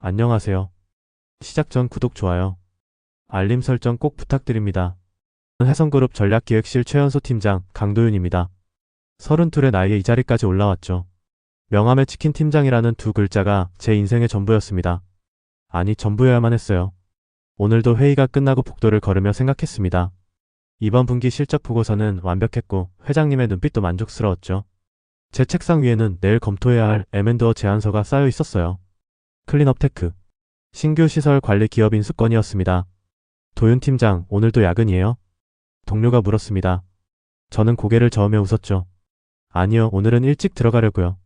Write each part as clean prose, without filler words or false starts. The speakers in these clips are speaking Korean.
안녕하세요. 시작 전 구독, 좋아요, 알림 설정 꼭 부탁드립니다. 해성그룹 전략기획실 최연소 팀장 강도윤입니다. 32의 나이에 이 자리까지 올라왔죠. 명함에 찍힌 팀장이라는 두 글자가 제 인생의 전부였습니다. 아니, 전부여야만 했어요. 오늘도 회의가 끝나고 복도를 걸으며 생각했습니다. 이번 분기 실적 보고서는 완벽했고 회장님의 눈빛도 만족스러웠죠. 제 책상 위에는 내일 검토해야 할 M&A 제안서가 쌓여 있었어요. 클린업 테크, 신규 시설 관리 기업 인수건이었습니다. 도윤 팀장, 오늘도 야근이에요? 동료가 물었습니다. 저는 고개를 저으며 웃었죠. 아니요, 오늘은 일찍 들어가려고요.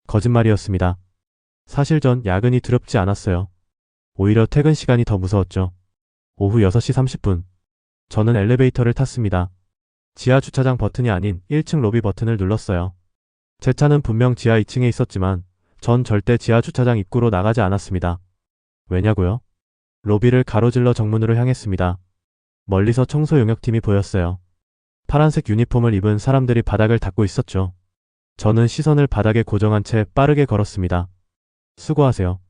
거짓말이었습니다. 사실 전 야근이 두렵지 않았어요. 오히려 퇴근 시간이 더 무서웠죠. 오후 6시 30분. 저는 엘리베이터를 탔습니다. 지하 주차장 버튼이 아닌 1층 로비 버튼을 눌렀어요. 제 차는 분명 지하 2층에 있었지만 전 절대 지하 주차장 입구로 나가지 않았습니다. 왜냐고요? 로비를 가로질러 정문으로 향했습니다. 멀리서 청소 용역팀이 보였어요. 파란색 유니폼을 입은 사람들이 바닥을 닦고 있었죠. 저는 시선을 바닥에 고정한 채 빠르게 걸었습니다. 수고하세요.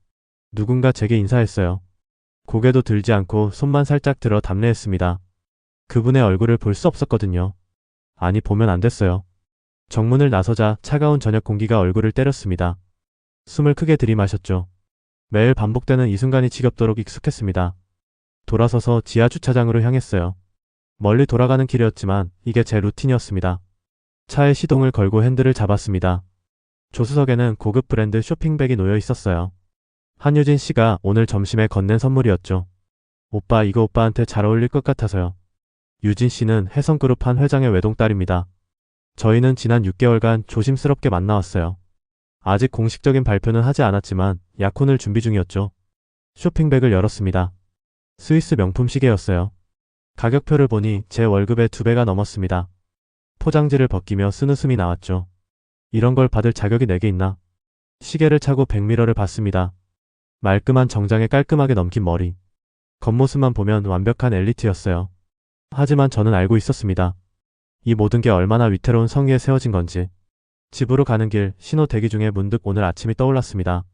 누군가 제게 인사했어요. 고개도 들지 않고 손만 살짝 들어 답례했습니다. 그분의 얼굴을 볼 수 없었거든요. 아니, 보면 안 됐어요. 정문을 나서자 차가운 저녁 공기가 얼굴을 때렸습니다. 숨을 크게 들이마셨죠. 매일 반복되는 이 순간이 지겹도록 익숙했습니다. 돌아서서 지하 주차장으로 향했어요. 멀리 돌아가는 길이었지만 이게 제 루틴이었습니다. 차에 시동을 걸고 핸들을 잡았습니다. 조수석에는 고급 브랜드 쇼핑백이 놓여 있었어요. 한유진 씨가 오늘 점심에 건넨 선물이었죠. 오빠, 이거 오빠한테 잘 어울릴 것 같아서요. 유진 씨는 해성그룹 한 회장의 외동딸입니다. 저희는 지난 6개월간 조심스럽게 만나왔어요. 아직 공식적인 발표는 하지 않았지만 약혼을 준비 중이었죠. 쇼핑백을 열었습니다. 스위스 명품 시계였어요. 가격표를 보니 제 월급의 2배가 넘었습니다. 포장지를 벗기며 쓴웃음이 나왔죠. 이런 걸 받을 자격이 내게 있나? 시계를 차고 백미러를 봤습니다. 말끔한 정장에 깔끔하게 넘긴 머리. 겉모습만 보면 완벽한 엘리트였어요. 하지만 저는 알고 있었습니다. 이 모든 게 얼마나 위태로운 성의에 세워진 건지. 집으로 가는 길 신호 대기 중에 문득 오늘 아침이 떠올랐습니다.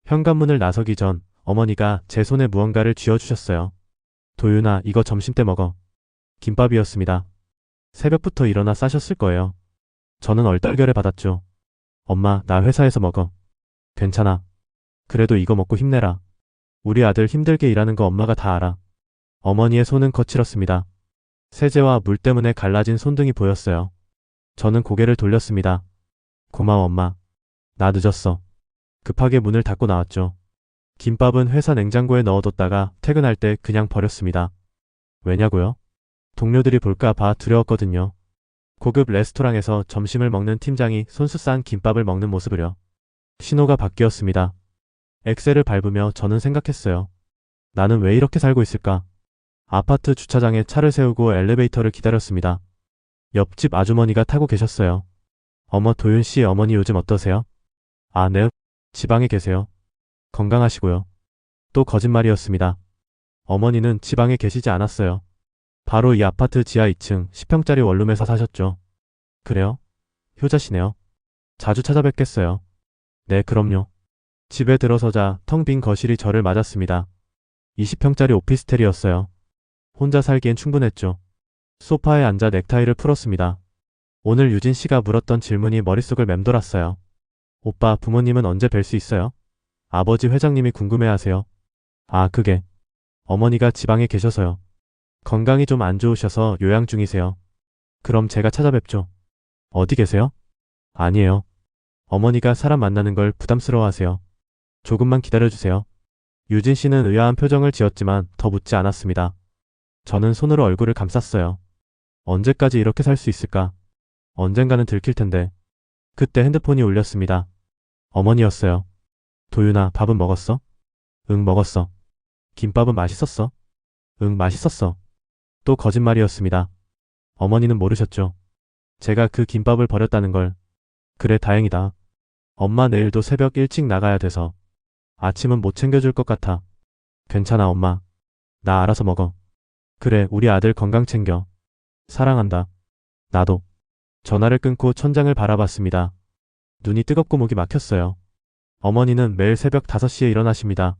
현관문을 나서기 전 어머니가 제 손에 무언가를 쥐어주셨어요. 도윤아, 이거 점심때 먹어. 김밥이었습니다. 새벽부터 일어나 싸셨을 거예요. 저는 얼떨결에 받았죠. 엄마, 나 회사에서 먹어. 괜찮아. 그래도 이거 먹고 힘내라. 우리 아들 힘들게 일하는 거 엄마가 다 알아. 어머니의 손은 거칠었습니다. 세제와 물 때문에 갈라진 손등이 보였어요. 저는 고개를 돌렸습니다. 고마워 엄마. 나 늦었어. 급하게 문을 닫고 나왔죠. 김밥은 회사 냉장고에 넣어뒀다가 퇴근할 때 그냥 버렸습니다. 왜냐고요? 동료들이 볼까 봐 두려웠거든요. 고급 레스토랑에서 점심을 먹는 팀장이 손수 싼 김밥을 먹는 모습을요. 신호가 바뀌었습니다. 엑셀을 밟으며 저는 생각했어요. 나는 왜 이렇게 살고 있을까? 아파트 주차장에 차를 세우고 엘리베이터를 기다렸습니다. 옆집 아주머니가 타고 계셨어요. 어머, 도윤 씨 어머니 요즘 어떠세요? 아, 네. 지방에 계세요. 건강하시고요. 또 거짓말이었습니다. 어머니는 지방에 계시지 않았어요. 바로 이 아파트 지하 2층 10평짜리 원룸에서 사셨죠. 그래요? 효자시네요. 자주 찾아뵙겠어요. 네, 그럼요. 집에 들어서자 텅 빈 거실이 저를 맞았습니다. 20평짜리 오피스텔이었어요. 혼자 살기엔 충분했죠. 소파에 앉아 넥타이를 풀었습니다. 오늘 유진 씨가 물었던 질문이 머릿속을 맴돌았어요. 오빠, 부모님은 언제 뵐 수 있어요? 아버지 회장님이 궁금해하세요. 아, 그게 어머니가 지방에 계셔서요. 건강이 좀 안 좋으셔서 요양 중이세요. 그럼 제가 찾아뵙죠. 어디 계세요? 아니에요. 어머니가 사람 만나는 걸 부담스러워하세요. 조금만 기다려주세요. 유진 씨는 의아한 표정을 지었지만 더 묻지 않았습니다. 저는 손으로 얼굴을 감쌌어요. 언제까지 이렇게 살 수 있을까? 언젠가는 들킬 텐데. 그때 핸드폰이 울렸습니다. 어머니였어요. 도윤아, 밥은 먹었어? 응, 먹었어. 김밥은 맛있었어? 응, 맛있었어. 또 거짓말이었습니다. 어머니는 모르셨죠. 제가 그 김밥을 버렸다는 걸. 그래, 다행이다. 엄마, 내일도 새벽 일찍 나가야 돼서. 아침은 못 챙겨줄 것 같아. 괜찮아, 엄마. 나 알아서 먹어. 그래, 우리 아들 건강 챙겨. 사랑한다. 나도. 전화를 끊고 천장을 바라봤습니다. 눈이 뜨겁고 목이 막혔어요. 어머니는 매일 새벽 5시에 일어나십니다.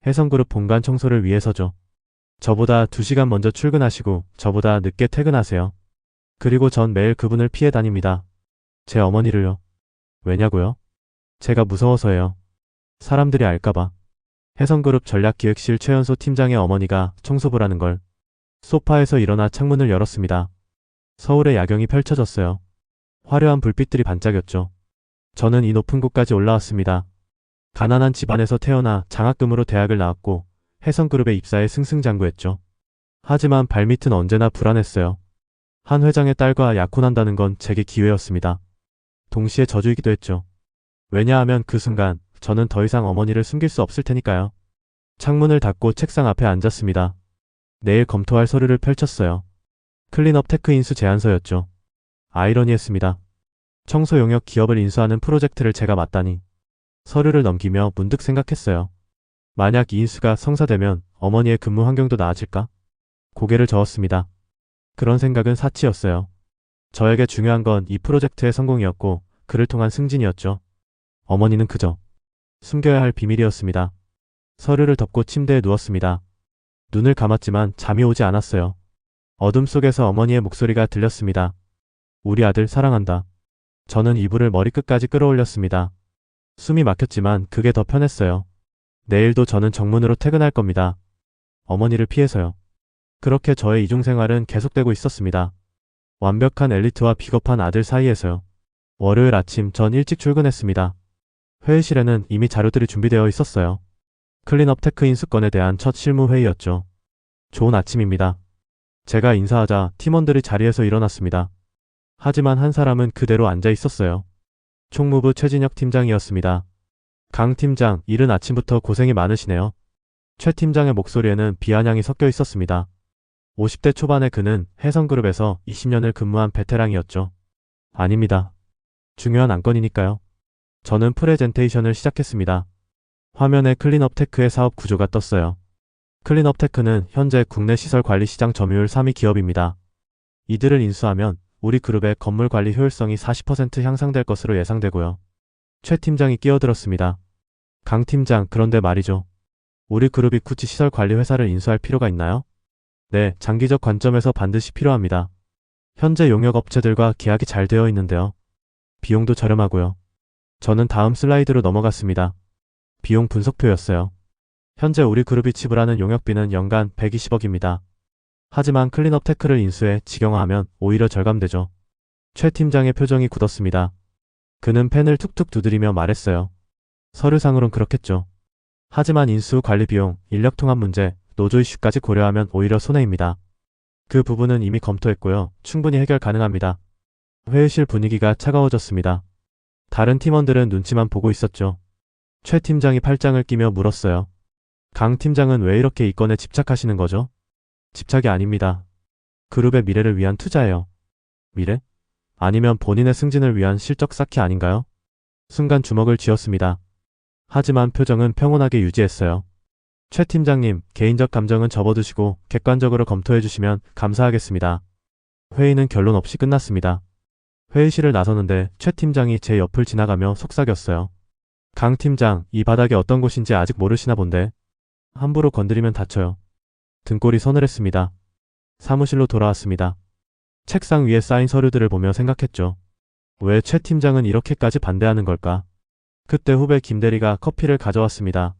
해성그룹 본관 청소를 위해서죠. 저보다 2시간 먼저 출근하시고 저보다 늦게 퇴근하세요. 그리고 전 매일 그분을 피해 다닙니다. 제 어머니를요. 왜냐고요? 제가 무서워서예요. 사람들이 알까봐. 해성그룹 전략기획실 최연소 팀장의 어머니가 청소부라는 걸. 소파에서 일어나 창문을 열었습니다. 서울의 야경이 펼쳐졌어요. 화려한 불빛들이 반짝였죠. 저는 이 높은 곳까지 올라왔습니다. 가난한 집안에서 태어나 장학금으로 대학을 나왔고 해성그룹에 입사해 승승장구했죠. 하지만 발밑은 언제나 불안했어요. 한 회장의 딸과 약혼한다는 건 제게 기회였습니다. 동시에 저주이기도 했죠. 왜냐하면 그 순간 저는 더 이상 어머니를 숨길 수 없을 테니까요. 창문을 닫고 책상 앞에 앉았습니다. 내일 검토할 서류를 펼쳤어요. 클린업 테크 인수 제안서였죠. 아이러니했습니다. 청소 용역 기업을 인수하는 프로젝트를 제가 맡다니. 서류를 넘기며 문득 생각했어요. 만약 이 인수가 성사되면 어머니의 근무 환경도 나아질까? 고개를 저었습니다. 그런 생각은 사치였어요. 저에게 중요한 건 이 프로젝트의 성공이었고 그를 통한 승진이었죠. 어머니는 그저 숨겨야 할 비밀이었습니다. 서류를 덮고 침대에 누웠습니다. 눈을 감았지만 잠이 오지 않았어요. 어둠 속에서 어머니의 목소리가 들렸습니다. 우리 아들 사랑한다. 저는 이불을 머리끝까지 끌어올렸습니다. 숨이 막혔지만 그게 더 편했어요. 내일도 저는 정문으로 퇴근할 겁니다. 어머니를 피해서요. 그렇게 저의 이중생활은 계속되고 있었습니다. 완벽한 엘리트와 비겁한 아들 사이에서요. 월요일 아침 전 일찍 출근했습니다. 회의실에는 이미 자료들이 준비되어 있었어요. 클린업 테크 인수건에 대한 첫 실무 회의였죠. 좋은 아침입니다. 제가 인사하자 팀원들이 자리에서 일어났습니다. 하지만 한 사람은 그대로 앉아 있었어요. 총무부 최진혁 팀장이었습니다. 강 팀장, 이른 아침부터 고생이 많으시네요. 최 팀장의 목소리에는 비아냥이 섞여 있었습니다. 50대 초반의 그는 해성그룹에서 20년을 근무한 베테랑이었죠. 아닙니다. 중요한 안건이니까요. 저는 프레젠테이션을 시작했습니다. 화면에 클린업 테크의 사업 구조가 떴어요. 클린업 테크는 현재 국내 시설 관리 시장 점유율 3위 기업입니다. 이들을 인수하면 우리 그룹의 건물 관리 효율성이 40% 향상될 것으로 예상되고요. 최 팀장이 끼어들었습니다. 강 팀장, 그런데 말이죠. 우리 그룹이 굳이 시설 관리 회사를 인수할 필요가 있나요? 네, 장기적 관점에서 반드시 필요합니다. 현재 용역 업체들과 계약이 잘 되어 있는데요. 비용도 저렴하고요. 저는 다음 슬라이드로 넘어갔습니다. 비용 분석표였어요. 현재 우리 그룹이 지불하는 용역비는 연간 120억입니다. 하지만 클린업 테크를 인수해 직영화하면 오히려 절감되죠. 최 팀장의 표정이 굳었습니다. 그는 펜을 툭툭 두드리며 말했어요. 서류상으론 그렇겠죠. 하지만 인수 관리 비용, 인력 통합 문제, 노조 이슈까지 고려하면 오히려 손해입니다. 그 부분은 이미 검토했고요. 충분히 해결 가능합니다. 회의실 분위기가 차가워졌습니다. 다른 팀원들은 눈치만 보고 있었죠. 최 팀장이 팔짱을 끼며 물었어요. 강 팀장은 왜 이렇게 이 건에 집착하시는 거죠? 집착이 아닙니다. 그룹의 미래를 위한 투자예요. 미래? 아니면 본인의 승진을 위한 실적 쌓기 아닌가요? 순간 주먹을 쥐었습니다. 하지만 표정은 평온하게 유지했어요. 최 팀장님, 개인적 감정은 접어두시고 객관적으로 검토해 주시면 감사하겠습니다. 회의는 결론 없이 끝났습니다. 회의실을 나서는데 최 팀장이 제 옆을 지나가며 속삭였어요. 강 팀장, 이 바닥이 어떤 곳인지 아직 모르시나 본데. 함부로 건드리면 다쳐요. 등골이 서늘했습니다. 사무실로 돌아왔습니다. 책상 위에 쌓인 서류들을 보며 생각했죠. 왜 최 팀장은 이렇게까지 반대하는 걸까? 그때 후배 김대리가 커피를 가져왔습니다.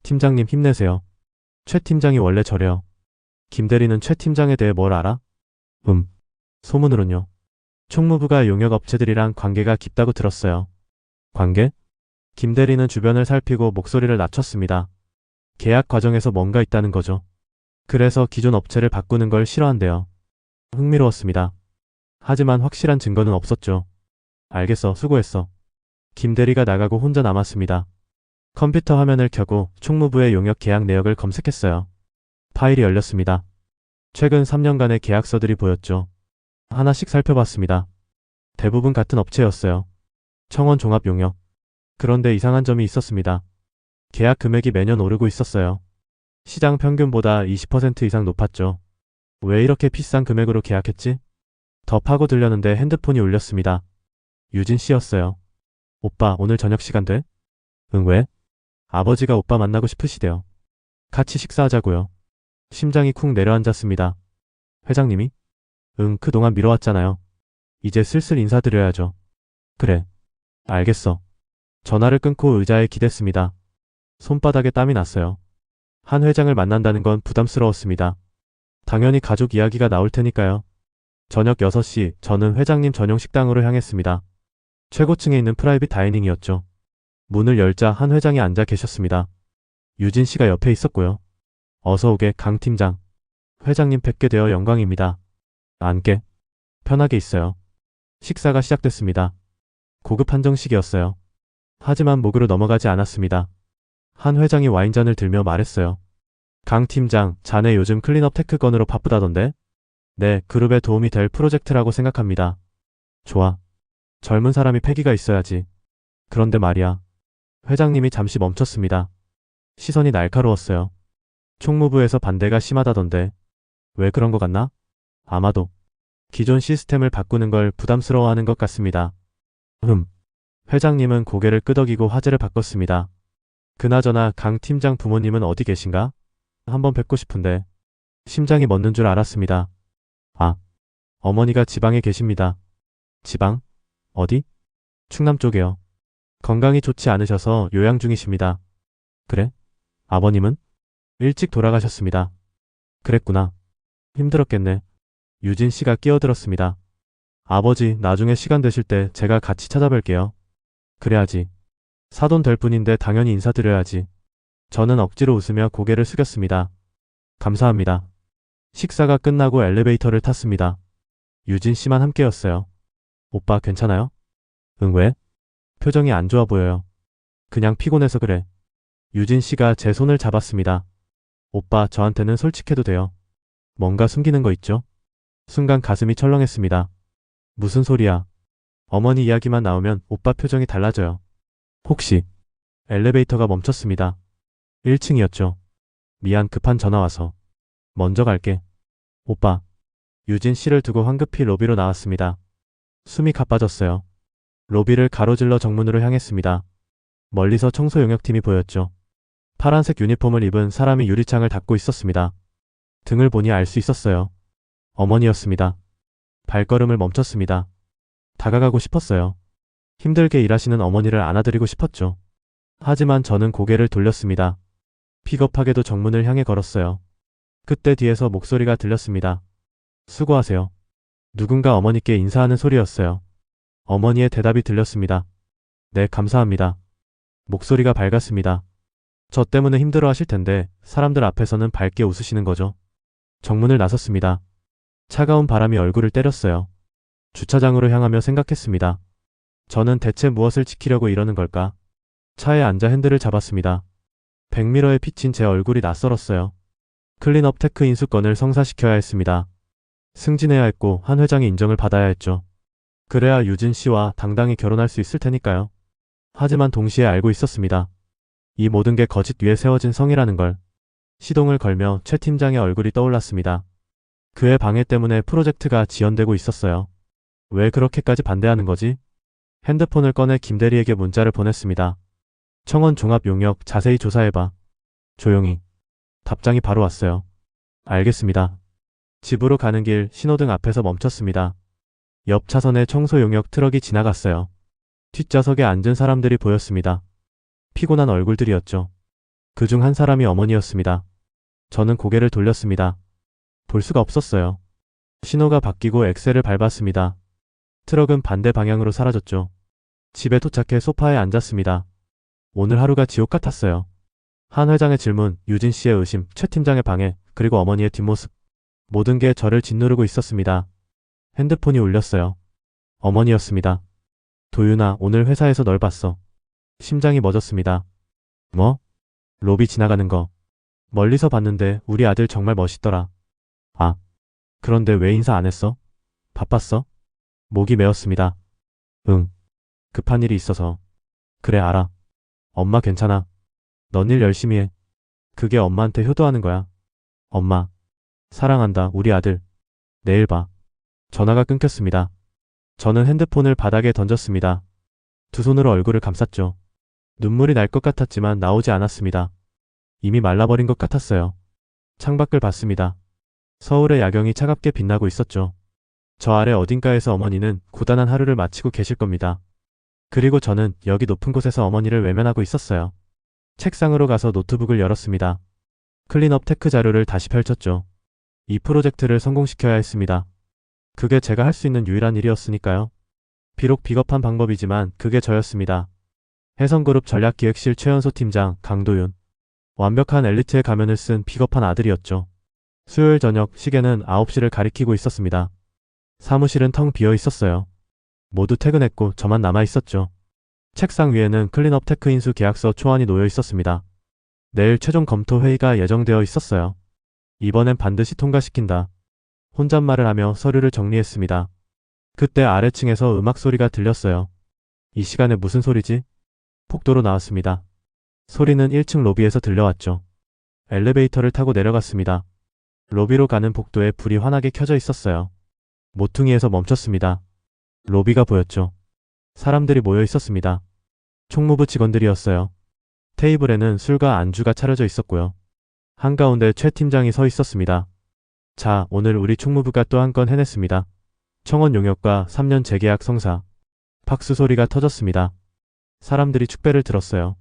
팀장님 힘내세요. 최 팀장이 원래 저래요. 김대리는 최 팀장에 대해 뭘 알아? 소문으론요. 총무부가 용역 업체들이랑 관계가 깊다고 들었어요. 관계? 김대리는 주변을 살피고 목소리를 낮췄습니다. 계약 과정에서 뭔가 있다는 거죠. 그래서 기존 업체를 바꾸는 걸 싫어한대요. 흥미로웠습니다. 하지만 확실한 증거는 없었죠. 알겠어, 수고했어. 김대리가 나가고 혼자 남았습니다. 컴퓨터 화면을 켜고 총무부의 용역 계약 내역을 검색했어요. 파일이 열렸습니다. 최근 3년간의 계약서들이 보였죠. 하나씩 살펴봤습니다. 대부분 같은 업체였어요. 청원 종합용역. 그런데 이상한 점이 있었습니다. 계약 금액이 매년 오르고 있었어요. 시장 평균보다 20% 이상 높았죠. 왜 이렇게 비싼 금액으로 계약했지? 더 파고들려는데 핸드폰이 울렸습니다. 유진 씨였어요. 오빠, 오늘 저녁 시간 돼? 응, 왜? 아버지가 오빠 만나고 싶으시대요. 같이 식사하자고요. 심장이 쿵 내려앉았습니다. 회장님이? 응, 그동안 미뤄왔잖아요. 이제 슬슬 인사드려야죠. 그래. 알겠어. 전화를 끊고 의자에 기댔습니다. 손바닥에 땀이 났어요. 한 회장을 만난다는 건 부담스러웠습니다. 당연히 가족 이야기가 나올 테니까요. 저녁 6시 저는 회장님 전용 식당으로 향했습니다. 최고층에 있는 프라이빗 다이닝이었죠. 문을 열자 한 회장이 앉아 계셨습니다. 유진 씨가 옆에 있었고요. 어서 오게 강 팀장. 회장님 뵙게 되어 영광입니다. 앉게. 편하게 있어요. 식사가 시작됐습니다. 고급 한정식이었어요. 하지만 목으로 넘어가지 않았습니다. 한 회장이 와인잔을 들며 말했어요. 강 팀장, 자네 요즘 클린업 테크 건으로 바쁘다던데? 네, 그룹에 도움이 될 프로젝트라고 생각합니다. 좋아. 젊은 사람이 패기가 있어야지. 그런데 말이야. 회장님이 잠시 멈췄습니다. 시선이 날카로웠어요. 총무부에서 반대가 심하다던데. 왜 그런 것 같나? 아마도 기존 시스템을 바꾸는 걸 부담스러워하는 것 같습니다. 회장님은 고개를 끄덕이고 화제를 바꿨습니다. 그나저나 강 팀장 부모님은 어디 계신가? 한번 뵙고 싶은데. 심장이 멎는 줄 알았습니다. 아, 어머니가 지방에 계십니다. 지방? 어디? 충남 쪽에요. 건강이 좋지 않으셔서 요양 중이십니다. 그래? 아버님은? 일찍 돌아가셨습니다. 그랬구나. 힘들었겠네. 유진 씨가 끼어들었습니다. 아버지, 나중에 시간 되실 때 제가 같이 찾아뵐게요. 그래야지. 사돈 될 뿐인데 당연히 인사드려야지. 저는 억지로 웃으며 고개를 숙였습니다. 감사합니다. 식사가 끝나고 엘리베이터를 탔습니다. 유진 씨만 함께였어요. 오빠 괜찮아요? 응, 왜? 표정이 안 좋아 보여요. 그냥 피곤해서 그래. 유진 씨가 제 손을 잡았습니다. 오빠, 저한테는 솔직해도 돼요. 뭔가 숨기는 거 있죠? 순간 가슴이 철렁했습니다. 무슨 소리야? 어머니 이야기만 나오면 오빠 표정이 달라져요. 혹시? 엘리베이터가 멈췄습니다. 1층이었죠. 미안, 급한 전화 와서. 먼저 갈게. 오빠. 유진 씨를 두고 황급히 로비로 나왔습니다. 숨이 가빠졌어요. 로비를 가로질러 정문으로 향했습니다. 멀리서 청소 용역팀이 보였죠. 파란색 유니폼을 입은 사람이 유리창을 닫고 있었습니다. 등을 보니 알 수 있었어요. 어머니였습니다. 발걸음을 멈췄습니다. 다가가고 싶었어요. 힘들게 일하시는 어머니를 안아드리고 싶었죠. 하지만 저는 고개를 돌렸습니다. 비겁하게도 정문을 향해 걸었어요. 그때 뒤에서 목소리가 들렸습니다. 수고하세요. 누군가 어머니께 인사하는 소리였어요. 어머니의 대답이 들렸습니다. 네, 감사합니다. 목소리가 밝았습니다. 저 때문에 힘들어 하실 텐데 사람들 앞에서는 밝게 웃으시는 거죠. 정문을 나섰습니다. 차가운 바람이 얼굴을 때렸어요. 주차장으로 향하며 생각했습니다. 저는 대체 무엇을 지키려고 이러는 걸까? 차에 앉아 핸들을 잡았습니다. 백미러에 비친 제 얼굴이 낯설었어요. 클린업 테크 인수권을 성사시켜야 했습니다. 승진해야 했고 한 회장의 인정을 받아야 했죠. 그래야 유진 씨와 당당히 결혼할 수 있을 테니까요. 하지만 동시에 알고 있었습니다. 이 모든 게 거짓 위에 세워진 성이라는 걸. 시동을 걸며 최 팀장의 얼굴이 떠올랐습니다. 그의 방해 때문에 프로젝트가 지연되고 있었어요. 왜 그렇게까지 반대하는 거지? 핸드폰을 꺼내 김대리에게 문자를 보냈습니다. 청원 종합 용역 자세히 조사해봐. 조용히. 답장이 바로 왔어요. 알겠습니다. 집으로 가는 길 신호등 앞에서 멈췄습니다. 옆 차선에 청소 용역 트럭이 지나갔어요. 뒷좌석에 앉은 사람들이 보였습니다. 피곤한 얼굴들이었죠. 그중 한 사람이 어머니였습니다. 저는 고개를 돌렸습니다. 볼 수가 없었어요. 신호가 바뀌고 엑셀을 밟았습니다. 트럭은 반대 방향으로 사라졌죠. 집에 도착해 소파에 앉았습니다. 오늘 하루가 지옥 같았어요. 한 회장의 질문, 유진 씨의 의심, 최 팀장의 방해, 그리고 어머니의 뒷모습. 모든 게 저를 짓누르고 있었습니다. 핸드폰이 울렸어요. 어머니였습니다. 도윤아, 오늘 회사에서 널 봤어. 심장이 멎었습니다. 뭐? 로비 지나가는 거. 멀리서 봤는데 우리 아들 정말 멋있더라. 아, 그런데 왜 인사 안 했어? 바빴어? 목이 메었습니다. 응. 급한 일이 있어서. 그래, 알아. 엄마 괜찮아. 넌 일 열심히 해. 그게 엄마한테 효도하는 거야. 엄마. 사랑한다, 우리 아들. 내일 봐. 전화가 끊겼습니다. 저는 핸드폰을 바닥에 던졌습니다. 두 손으로 얼굴을 감쌌죠. 눈물이 날 것 같았지만 나오지 않았습니다. 이미 말라버린 것 같았어요. 창밖을 봤습니다. 서울의 야경이 차갑게 빛나고 있었죠. 저 아래 어딘가에서 어머니는 고단한 하루를 마치고 계실 겁니다. 그리고 저는 여기 높은 곳에서 어머니를 외면하고 있었어요. 책상으로 가서 노트북을 열었습니다. 클린업 테크 자료를 다시 펼쳤죠. 이 프로젝트를 성공시켜야 했습니다. 그게 제가 할 수 있는 유일한 일이었으니까요. 비록 비겁한 방법이지만 그게 저였습니다. 해성그룹 전략기획실 최연소 팀장 강도윤. 완벽한 엘리트의 가면을 쓴 비겁한 아들이었죠. 수요일 저녁 시계는 9시를 가리키고 있었습니다. 사무실은 텅 비어 있었어요. 모두 퇴근했고 저만 남아 있었죠. 책상 위에는 클린업 테크 인수 계약서 초안이 놓여 있었습니다. 내일 최종 검토 회의가 예정되어 있었어요. 이번엔 반드시 통과시킨다. 혼잣말을 하며 서류를 정리했습니다. 그때 아래층에서 음악 소리가 들렸어요. 이 시간에 무슨 소리지? 복도로 나왔습니다. 소리는 1층 로비에서 들려왔죠. 엘리베이터를 타고 내려갔습니다. 로비로 가는 복도에 불이 환하게 켜져 있었어요. 모퉁이에서 멈췄습니다. 로비가 보였죠. 사람들이 모여 있었습니다. 총무부 직원들이었어요. 테이블에는 술과 안주가 차려져 있었고요. 한가운데 최 팀장이 서 있었습니다. 자, 오늘 우리 총무부가 또 한 건 해냈습니다. 청원 용역과 3년 재계약 성사. 박수 소리가 터졌습니다. 사람들이 축배를 들었어요.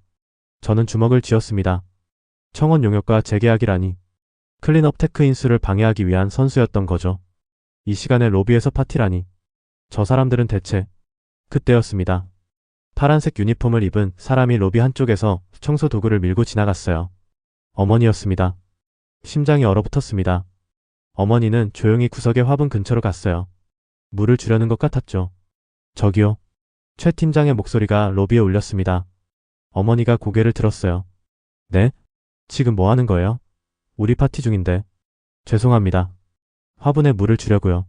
저는 주먹을 쥐었습니다. 청원 용역과 재계약이라니. 클린업 테크 인수를 방해하기 위한 선수였던 거죠. 이 시간에 로비에서 파티라니. 저 사람들은 대체. 그때였습니다. 파란색 유니폼을 입은 사람이 로비 한쪽에서 청소 도구를 밀고 지나갔어요. 어머니였습니다. 심장이 얼어붙었습니다. 어머니는 조용히 구석의 화분 근처로 갔어요. 물을 주려는 것 같았죠. 저기요. 최 팀장의 목소리가 로비에 울렸습니다. 어머니가 고개를 들었어요. 네? 지금 뭐 하는 거예요? 우리 파티 중인데. 죄송합니다. 화분에 물을 주려고요.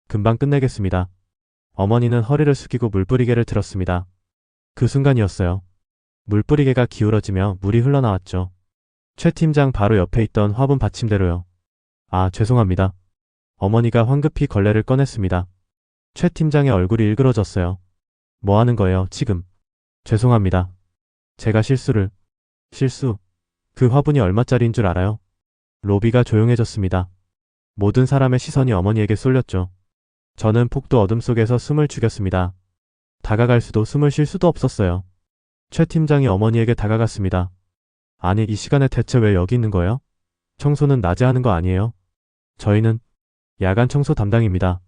금방 끝내겠습니다. 어머니는 허리를 숙이고 물뿌리개를 들었습니다. 그 순간이었어요. 물뿌리개가 기울어지며 물이 흘러나왔죠. 최 팀장 바로 옆에 있던 화분 받침대로요. 아, 죄송합니다. 어머니가 황급히 걸레를 꺼냈습니다. 최 팀장의 얼굴이 일그러졌어요. 뭐 하는 거예요, 지금? 죄송합니다. 제가 실수. 그 화분이 얼마짜리인 줄 알아요? 로비가 조용해졌습니다. 모든 사람의 시선이 어머니에게 쏠렸죠. 저는 폭도 어둠 속에서 숨을 죽였습니다. 다가갈 수도 숨을 쉴 수도 없었어요. 최 팀장이 어머니에게 다가갔습니다. 아니, 이 시간에 대체 왜 여기 있는 거예요? 청소는 낮에 하는 거 아니에요? 저희는 야간 청소 담당입니다.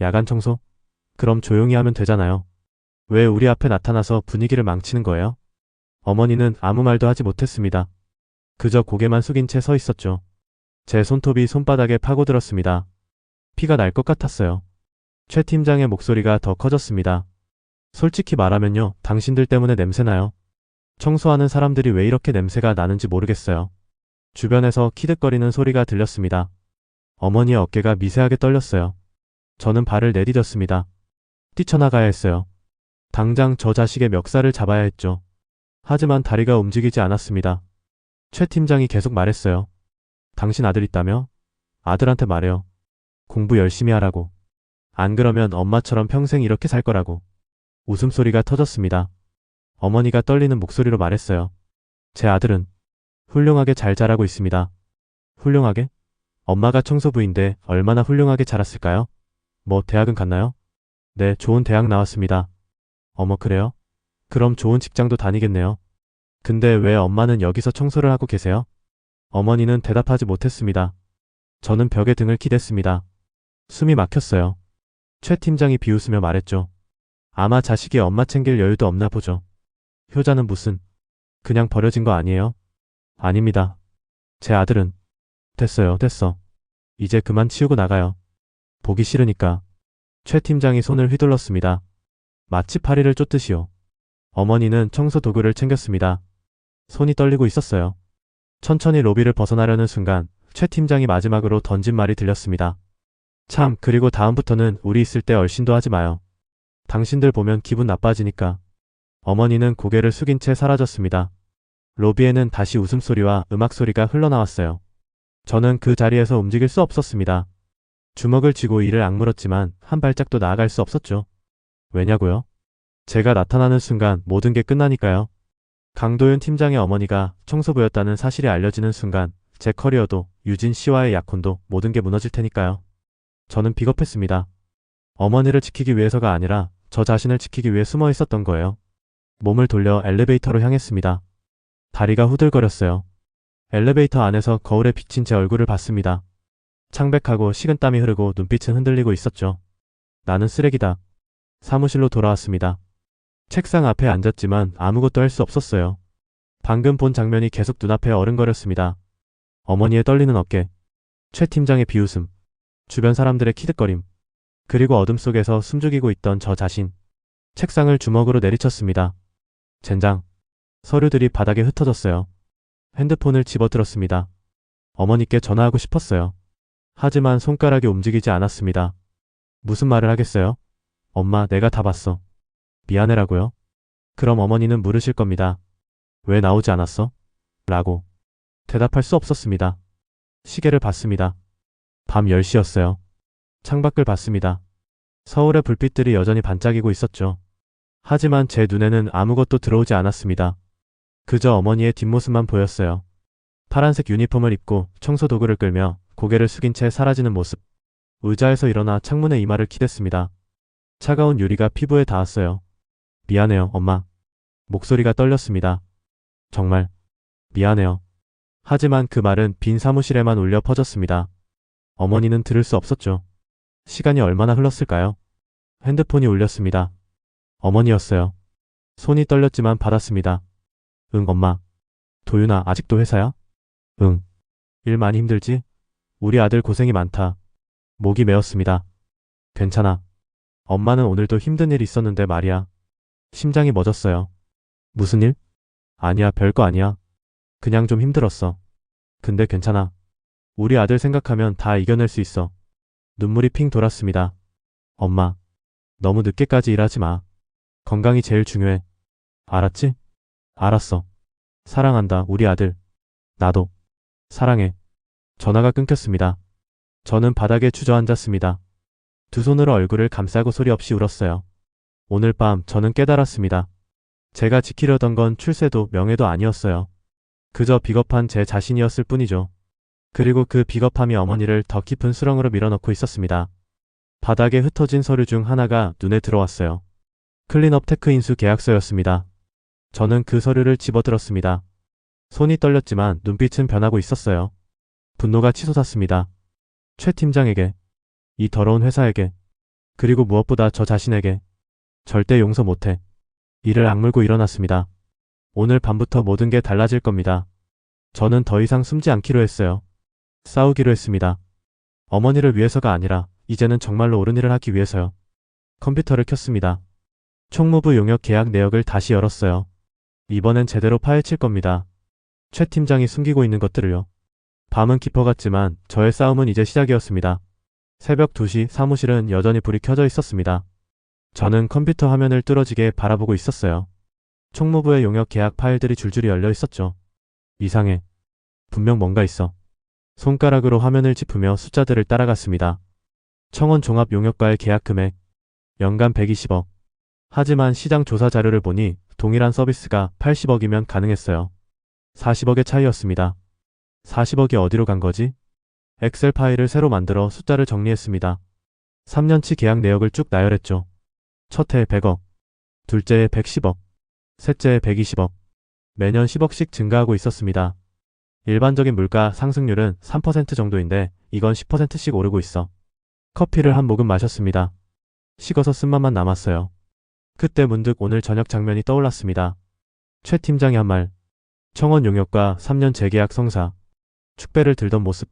야간 청소? 그럼 조용히 하면 되잖아요. 왜 우리 앞에 나타나서 분위기를 망치는 거예요? 어머니는 아무 말도 하지 못했습니다. 그저 고개만 숙인 채 서 있었죠. 제 손톱이 손바닥에 파고들었습니다. 피가 날 것 같았어요. 최 팀장의 목소리가 더 커졌습니다. 솔직히 말하면요, 당신들 때문에 냄새나요. 청소하는 사람들이 왜 이렇게 냄새가 나는지 모르겠어요. 주변에서 키득거리는 소리가 들렸습니다. 어머니의 어깨가 미세하게 떨렸어요. 저는 발을 내디뎠습니다. 뛰쳐나가야 했어요. 당장 저 자식의 멱살을 잡아야 했죠. 하지만 다리가 움직이지 않았습니다. 최 팀장이 계속 말했어요. 당신 아들 있다며? 아들한테 말해요. 공부 열심히 하라고. 안 그러면 엄마처럼 평생 이렇게 살 거라고. 웃음소리가 터졌습니다. 어머니가 떨리는 목소리로 말했어요. 제 아들은 훌륭하게 잘 자라고 있습니다. 훌륭하게? 엄마가 청소부인데 얼마나 훌륭하게 자랐을까요? 뭐 대학은 갔나요? 네, 좋은 대학 나왔습니다. 어머, 그래요? 그럼 좋은 직장도 다니겠네요. 근데 왜 엄마는 여기서 청소를 하고 계세요? 어머니는 대답하지 못했습니다. 저는 벽에 등을 기댔습니다. 숨이 막혔어요. 최 팀장이 비웃으며 말했죠. 아마 자식이 엄마 챙길 여유도 없나 보죠. 효자는 무슨, 그냥 버려진 거 아니에요? 아닙니다. 제 아들은. 됐어. 이제 그만 치우고 나가요. 보기 싫으니까. 최 팀장이 손을 휘둘렀습니다. 마치 파리를 쫓듯이요. 어머니는 청소 도구를 챙겼습니다. 손이 떨리고 있었어요. 천천히 로비를 벗어나려는 순간 최 팀장이 마지막으로 던진 말이 들렸습니다. 참, 그리고 다음부터는 우리 있을 때 얼씬도 하지 마요. 당신들 보면 기분 나빠지니까. 어머니는 고개를 숙인 채 사라졌습니다. 로비에는 다시 웃음소리와 음악소리가 흘러나왔어요. 저는 그 자리에서 움직일 수 없었습니다. 주먹을 쥐고 이를 악물었지만 한 발짝도 나아갈 수 없었죠. 왜냐고요? 제가 나타나는 순간 모든 게 끝나니까요. 강도윤 팀장의 어머니가 청소부였다는 사실이 알려지는 순간 제 커리어도 유진 씨와의 약혼도 모든 게 무너질 테니까요. 저는 비겁했습니다. 어머니를 지키기 위해서가 아니라 저 자신을 지키기 위해 숨어 있었던 거예요. 몸을 돌려 엘리베이터로 향했습니다. 다리가 후들거렸어요. 엘리베이터 안에서 거울에 비친 제 얼굴을 봤습니다. 창백하고 식은땀이 흐르고 눈빛은 흔들리고 있었죠. 나는 쓰레기다. 사무실로 돌아왔습니다. 책상 앞에 앉았지만 아무것도 할 수 없었어요. 방금 본 장면이 계속 눈앞에 어른거렸습니다. 어머니의 떨리는 어깨, 최 팀장의 비웃음, 주변 사람들의 키득거림, 그리고 어둠 속에서 숨죽이고 있던 저 자신. 책상을 주먹으로 내리쳤습니다. 젠장. 서류들이 바닥에 흩어졌어요. 핸드폰을 집어들었습니다. 어머니께 전화하고 싶었어요. 하지만 손가락이 움직이지 않았습니다. 무슨 말을 하겠어요? 엄마, 내가 다 봤어. 미안해라고요? 그럼 어머니는 물으실 겁니다. 왜 나오지 않았어? 라고. 대답할 수 없었습니다. 시계를 봤습니다. 밤 10시였어요. 창밖을 봤습니다. 서울의 불빛들이 여전히 반짝이고 있었죠. 하지만 제 눈에는 아무것도 들어오지 않았습니다. 그저 어머니의 뒷모습만 보였어요. 파란색 유니폼을 입고 청소 도구를 끌며 고개를 숙인 채 사라지는 모습. 의자에서 일어나 창문에 이마를 기댔습니다. 차가운 유리가 피부에 닿았어요. 미안해요, 엄마. 목소리가 떨렸습니다. 정말 미안해요. 하지만 그 말은 빈 사무실에만 울려 퍼졌습니다. 어머니는 들을 수 없었죠. 시간이 얼마나 흘렀을까요? 핸드폰이 울렸습니다. 어머니였어요. 손이 떨렸지만 받았습니다. 응, 엄마. 도윤아, 아직도 회사야? 응. 일 많이 힘들지? 우리 아들 고생이 많다. 목이 메었습니다. 괜찮아. 엄마는 오늘도 힘든 일 있었는데 말이야. 심장이 멎었어요. 무슨 일? 아니야, 별거 아니야. 그냥 좀 힘들었어. 근데 괜찮아. 우리 아들 생각하면 다 이겨낼 수 있어. 눈물이 핑 돌았습니다. 엄마, 너무 늦게까지 일하지 마. 건강이 제일 중요해. 알았지? 알았어. 사랑한다, 우리 아들. 나도. 사랑해. 전화가 끊겼습니다. 저는 바닥에 주저앉았습니다. 두 손으로 얼굴을 감싸고 소리 없이 울었어요. 오늘 밤 저는 깨달았습니다. 제가 지키려던 건 출세도 명예도 아니었어요. 그저 비겁한 제 자신이었을 뿐이죠. 그리고 그 비겁함이 어머니를 더 깊은 수렁으로 밀어넣고 있었습니다. 바닥에 흩어진 서류 중 하나가 눈에 들어왔어요. 클린업 테크 인수 계약서였습니다. 저는 그 서류를 집어들었습니다. 손이 떨렸지만 눈빛은 변하고 있었어요. 분노가 치솟았습니다. 최 팀장에게, 이 더러운 회사에게, 그리고 무엇보다 저 자신에게. 절대 용서 못해. 이를 악물고 일어났습니다. 오늘 밤부터 모든 게 달라질 겁니다. 저는 더 이상 숨지 않기로 했어요. 싸우기로 했습니다. 어머니를 위해서가 아니라 이제는 정말로 옳은 일을 하기 위해서요. 컴퓨터를 켰습니다. 총무부 용역 계약 내역을 다시 열었어요. 이번엔 제대로 파헤칠 겁니다. 최 팀장이 숨기고 있는 것들을요. 밤은 깊어갔지만 저의 싸움은 이제 시작이었습니다. 새벽 2시 사무실은 여전히 불이 켜져 있었습니다. 저는 컴퓨터 화면을 뚫어지게 바라보고 있었어요. 총무부의 용역 계약 파일들이 줄줄이 열려 있었죠. 이상해. 분명 뭔가 있어. 손가락으로 화면을 짚으며 숫자들을 따라갔습니다. 청원 종합용역과의 계약 금액 연간 120억. 하지만 시장 조사 자료를 보니 동일한 서비스가 80억이면 가능했어요. 40억의 차이였습니다. 40억이 어디로 간 거지? 엑셀 파일을 새로 만들어 숫자를 정리했습니다. 3년치 계약 내역을 쭉 나열했죠. 첫 해 100억, 둘째 해 110억, 셋째 해 120억. 매년 10억씩 증가하고 있었습니다. 일반적인 물가 상승률은 3% 정도인데 이건 10%씩 오르고 있어. 커피를 한 모금 마셨습니다. 식어서 쓴맛만 남았어요. 그때 문득 오늘 저녁 장면이 떠올랐습니다. 최 팀장이 한 말. 청원 용역과 3년 재계약 성사. 축배를 들던 모습.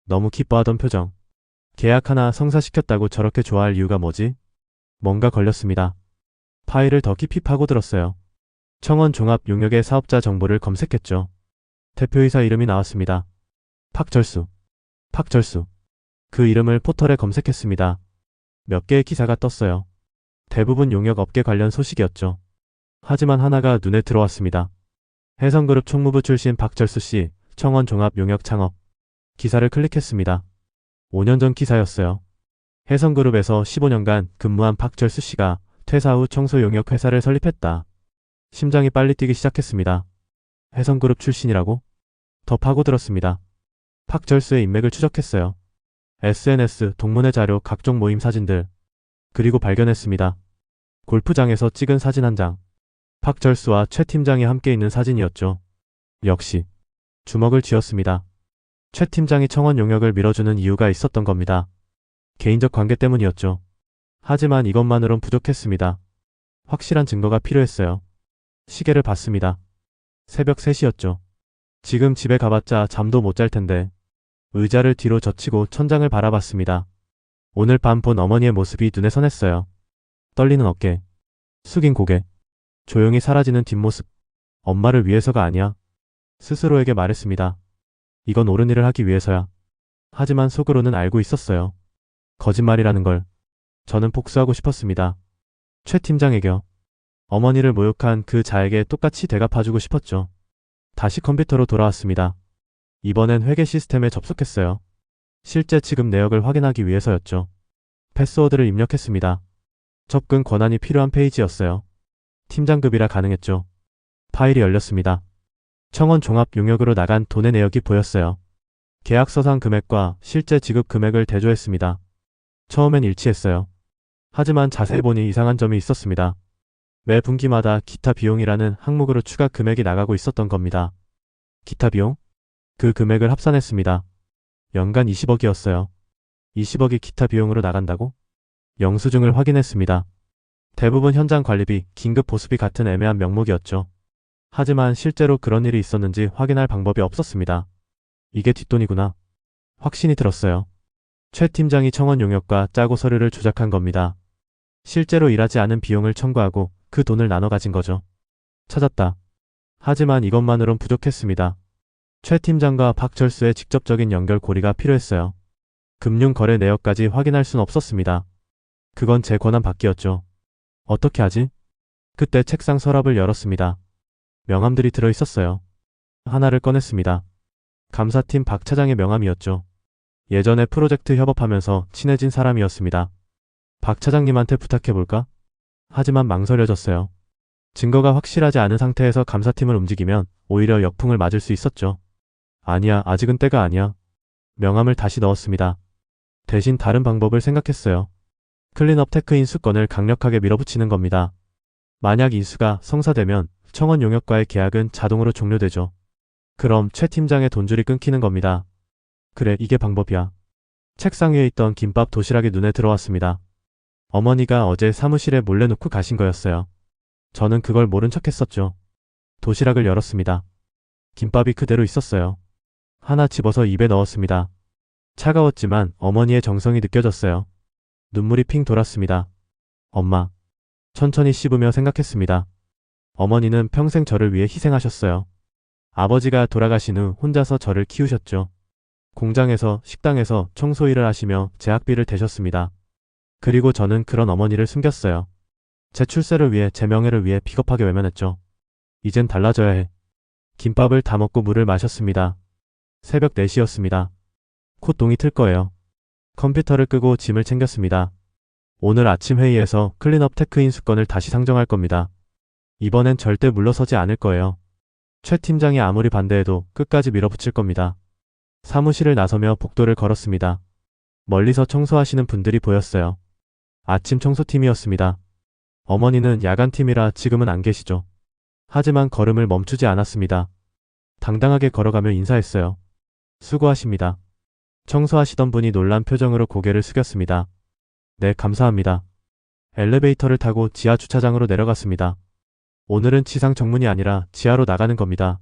너무 기뻐하던 표정. 계약 하나 성사시켰다고 저렇게 좋아할 이유가 뭐지? 뭔가 걸렸습니다. 파일을 더 깊이 파고들었어요. 청원 종합 용역의 사업자 정보를 검색했죠. 대표이사 이름이 나왔습니다. 박철수. 박철수. 그 이름을 포털에 검색했습니다. 몇 개의 기사가 떴어요. 대부분 용역업계 관련 소식이었죠. 하지만 하나가 눈에 들어왔습니다. 해성그룹 총무부 출신 박철수 씨, 청원 종합 용역 창업. 기사를 클릭했습니다. 5년 전 기사였어요. 해성그룹에서 15년간 근무한 박철수 씨가 퇴사 후 청소 용역 회사를 설립했다. 심장이 빨리 뛰기 시작했습니다. 해성그룹 출신이라고? 더 파고들었습니다. 박절수의 인맥을 추적했어요. SNS, 동문회 자료, 각종 모임 사진들. 그리고 발견했습니다. 골프장에서 찍은 사진 한 장. 박절수와 최 팀장이 함께 있는 사진이었죠. 역시 주먹을 쥐었습니다. 최 팀장이 청원 용역을 밀어주는 이유가 있었던 겁니다. 개인적 관계 때문이었죠. 하지만 이것만으론 부족했습니다. 확실한 증거가 필요했어요. 시계를 봤습니다. 새벽 3시였죠. 지금 집에 가봤자 잠도 못 잘 텐데. 의자를 뒤로 젖히고 천장을 바라봤습니다. 오늘 밤 본 어머니의 모습이 눈에 선했어요. 떨리는 어깨, 숙인 고개, 조용히 사라지는 뒷모습. 엄마를 위해서가 아니야. 스스로에게 말했습니다. 이건 옳은 일을 하기 위해서야. 하지만 속으로는 알고 있었어요. 거짓말이라는 걸. 저는 복수하고 싶었습니다. 최 팀장에게요. 어머니를 모욕한 그 자에게 똑같이 대갚아주고 싶었죠. 다시 컴퓨터로 돌아왔습니다. 이번엔 회계 시스템에 접속했어요. 실제 지급 내역을 확인하기 위해서였죠. 패스워드를 입력했습니다. 접근 권한이 필요한 페이지였어요. 팀장급이라 가능했죠. 파일이 열렸습니다. 청원 종합 용역으로 나간 돈의 내역이 보였어요. 계약서상 금액과 실제 지급 금액을 대조했습니다. 처음엔 일치했어요. 하지만 자세히 보니 이상한 점이 있었습니다. 매 분기마다 기타 비용이라는 항목으로 추가 금액이 나가고 있었던 겁니다. 기타 비용? 그 금액을 합산했습니다. 연간 20억이었어요. 20억이 기타 비용으로 나간다고? 영수증을 확인했습니다. 대부분 현장 관리비, 긴급 보수비 같은 애매한 명목이었죠. 하지만 실제로 그런 일이 있었는지 확인할 방법이 없었습니다. 이게 뒷돈이구나. 확신이 들었어요. 최 팀장이 청원 용역과 짜고 서류를 조작한 겁니다. 실제로 일하지 않은 비용을 청구하고 그 돈을 나눠 가진 거죠. 찾았다. 하지만 이것만으론 부족했습니다. 최 팀장과 박철수의 직접적인 연결고리가 필요했어요. 금융거래 내역까지 확인할 순 없었습니다. 그건 제 권한 밖이었죠. 어떻게 하지? 그때 책상 서랍을 열었습니다. 명함들이 들어있었어요. 하나를 꺼냈습니다. 감사팀 박 차장의 명함이었죠. 예전에 프로젝트 협업하면서 친해진 사람이었습니다. 박 차장님한테 부탁해볼까? 하지만 망설여졌어요. 증거가 확실하지 않은 상태에서 감사팀을 움직이면 오히려 역풍을 맞을 수 있었죠. 아니야, 아직은 때가 아니야. 명함을 다시 넣었습니다. 대신 다른 방법을 생각했어요. 클린업 테크 인수권을 강력하게 밀어붙이는 겁니다. 만약 인수가 성사되면 청원 용역과의 계약은 자동으로 종료되죠. 그럼 최 팀장의 돈줄이 끊기는 겁니다. 그래, 이게 방법이야. 책상 위에 있던 김밥 도시락이 눈에 들어왔습니다. 어머니가 어제 사무실에 몰래 놓고 가신 거였어요. 저는 그걸 모른 척 했었죠. 도시락을 열었습니다. 김밥이 그대로 있었어요. 하나 집어서 입에 넣었습니다. 차가웠지만 어머니의 정성이 느껴졌어요. 눈물이 핑 돌았습니다. 엄마. 천천히 씹으며 생각했습니다. 어머니는 평생 저를 위해 희생하셨어요. 아버지가 돌아가신 후 혼자서 저를 키우셨죠. 공장에서, 식당에서 청소 일을 하시며 제 학비를 대셨습니다. 그리고 저는 그런 어머니를 숨겼어요. 제 출세를 위해, 제 명예를 위해 비겁하게 외면했죠. 이젠 달라져야 해. 김밥을 다 먹고 물을 마셨습니다. 새벽 4시였습니다. 콧동이 틀 거예요. 컴퓨터를 끄고 짐을 챙겼습니다. 오늘 아침 회의에서 클린업 테크 인수권을 다시 상정할 겁니다. 이번엔 절대 물러서지 않을 거예요. 최 팀장이 아무리 반대해도 끝까지 밀어붙일 겁니다. 사무실을 나서며 복도를 걸었습니다. 멀리서 청소하시는 분들이 보였어요. 아침 청소팀이었습니다. 어머니는 야간팀이라 지금은 안 계시죠. 하지만 걸음을 멈추지 않았습니다. 당당하게 걸어가며 인사했어요. 수고하십니다. 청소하시던 분이 놀란 표정으로 고개를 숙였습니다. 네, 감사합니다. 엘리베이터를 타고 지하 주차장으로 내려갔습니다. 오늘은 지상 정문이 아니라 지하로 나가는 겁니다.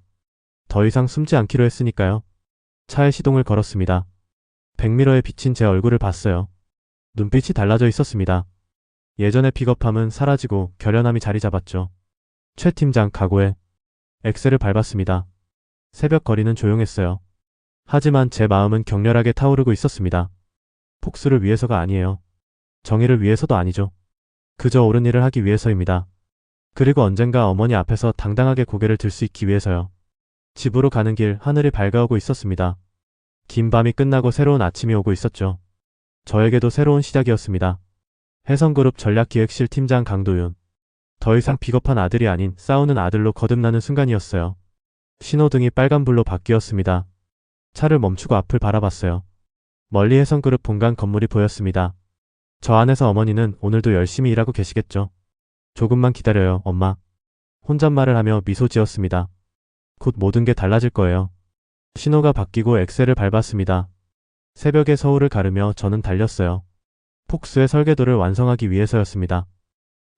더 이상 숨지 않기로 했으니까요. 차에 시동을 걸었습니다. 백미러에 비친 제 얼굴을 봤어요. 눈빛이 달라져 있었습니다. 예전의 비겁함은 사라지고 결연함이 자리 잡았죠. 최 팀장 각오해. 엑셀을 밟았습니다. 새벽 거리는 조용했어요. 하지만 제 마음은 격렬하게 타오르고 있었습니다. 복수를 위해서가 아니에요. 정의를 위해서도 아니죠. 그저 옳은 일을 하기 위해서입니다. 그리고 언젠가 어머니 앞에서 당당하게 고개를 들 수 있기 위해서요. 집으로 가는 길 하늘이 밝아오고 있었습니다. 긴 밤이 끝나고 새로운 아침이 오고 있었죠. 저에게도 새로운 시작이었습니다. 해성그룹 전략기획실 팀장 강도윤. 더 이상 비겁한 아들이 아닌 싸우는 아들로 거듭나는 순간이었어요. 신호등이 빨간불로 바뀌었습니다. 차를 멈추고 앞을 바라봤어요. 멀리 해성그룹 본관 건물이 보였습니다. 저 안에서 어머니는 오늘도 열심히 일하고 계시겠죠. 조금만 기다려요, 엄마. 혼잣말을 하며 미소 지었습니다. 곧 모든 게 달라질 거예요. 신호가 바뀌고 엑셀을 밟았습니다. 새벽에 서울을 가르며 저는 달렸어요. 폭스의 설계도를 완성하기 위해서였습니다.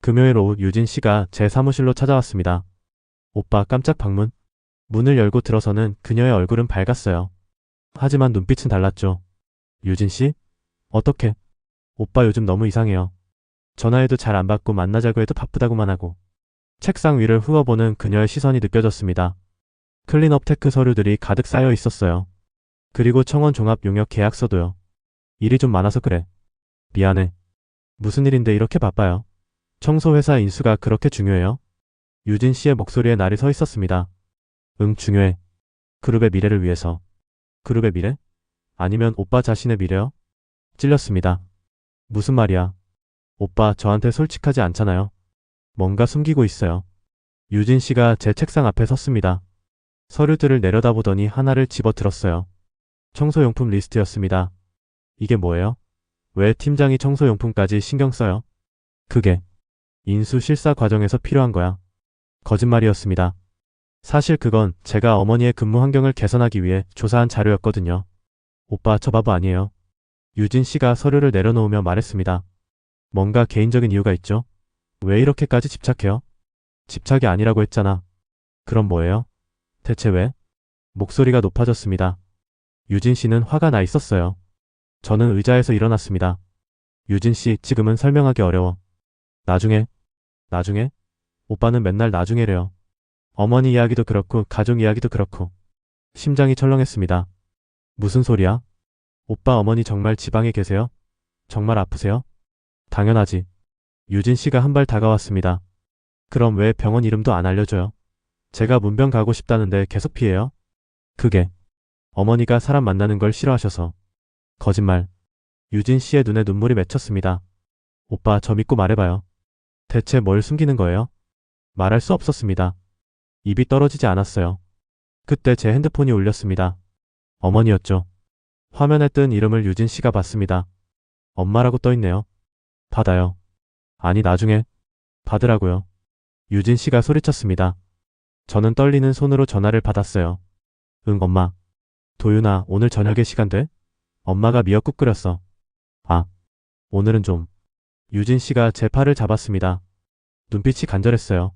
금요일 오후 유진 씨가 제 사무실로 찾아왔습니다. 오빠 깜짝 방문. 문을 열고 들어서는 그녀의 얼굴은 밝았어요. 하지만 눈빛은 달랐죠. 유진 씨? 어떻게? 오빠 요즘 너무 이상해요. 전화해도 잘 안 받고 만나자고 해도 바쁘다고만 하고. 책상 위를 훑어보는 그녀의 시선이 느껴졌습니다. 클린업 테크 서류들이 가득 쌓여 있었어요. 그리고 청원 종합 용역 계약서도요. 일이 좀 많아서 그래. 미안해. 무슨 일인데 이렇게 바빠요? 청소회사 인수가 그렇게 중요해요? 유진 씨의 목소리에 날이 서 있었습니다. 응, 중요해. 그룹의 미래를 위해서. 그룹의 미래? 아니면 오빠 자신의 미래요? 찔렸습니다. 무슨 말이야? 오빠 저한테 솔직하지 않잖아요. 뭔가 숨기고 있어요. 유진 씨가 제 책상 앞에 섰습니다. 서류들을 내려다보더니 하나를 집어들었어요. 청소용품 리스트였습니다. 이게 뭐예요? 왜 팀장이 청소용품까지 신경 써요? 그게 인수 실사 과정에서 필요한 거야. 거짓말이었습니다. 사실 그건 제가 어머니의 근무 환경을 개선하기 위해 조사한 자료였거든요. 오빠 저 바보 아니에요. 유진 씨가 서류를 내려놓으며 말했습니다. 뭔가 개인적인 이유가 있죠? 왜 이렇게까지 집착해요? 집착이 아니라고 했잖아. 그럼 뭐예요? 대체 왜? 목소리가 높아졌습니다. 유진 씨는 화가 나 있었어요. 저는 의자에서 일어났습니다. 유진 씨, 지금은 설명하기 어려워. 나중에? 나중에? 오빠는 맨날 나중에래요. 어머니 이야기도 그렇고 가족 이야기도 그렇고. 심장이 철렁했습니다. 무슨 소리야? 오빠 어머니 정말 지방에 계세요? 정말 아프세요? 당연하지. 유진 씨가 한 발 다가왔습니다. 그럼 왜 병원 이름도 안 알려줘요? 제가 문병 가고 싶다는데 계속 피해요? 그게 어머니가 사람 만나는 걸 싫어하셔서. 거짓말. 유진 씨의 눈에 눈물이 맺혔습니다. 오빠 저 믿고 말해봐요. 대체 뭘 숨기는 거예요? 말할 수 없었습니다. 입이 떨어지지 않았어요. 그때 제 핸드폰이 울렸습니다. 어머니였죠. 화면에 뜬 이름을 유진 씨가 봤습니다. 엄마라고 떠있네요. 받아요. 아니 나중에. 받으라고요. 유진 씨가 소리쳤습니다. 저는 떨리는 손으로 전화를 받았어요. 응 엄마. 도윤아 오늘 저녁에 시간 돼? 엄마가 미역국 끓였어. 아. 오늘은 좀. 유진 씨가 제 팔을 잡았습니다. 눈빛이 간절했어요.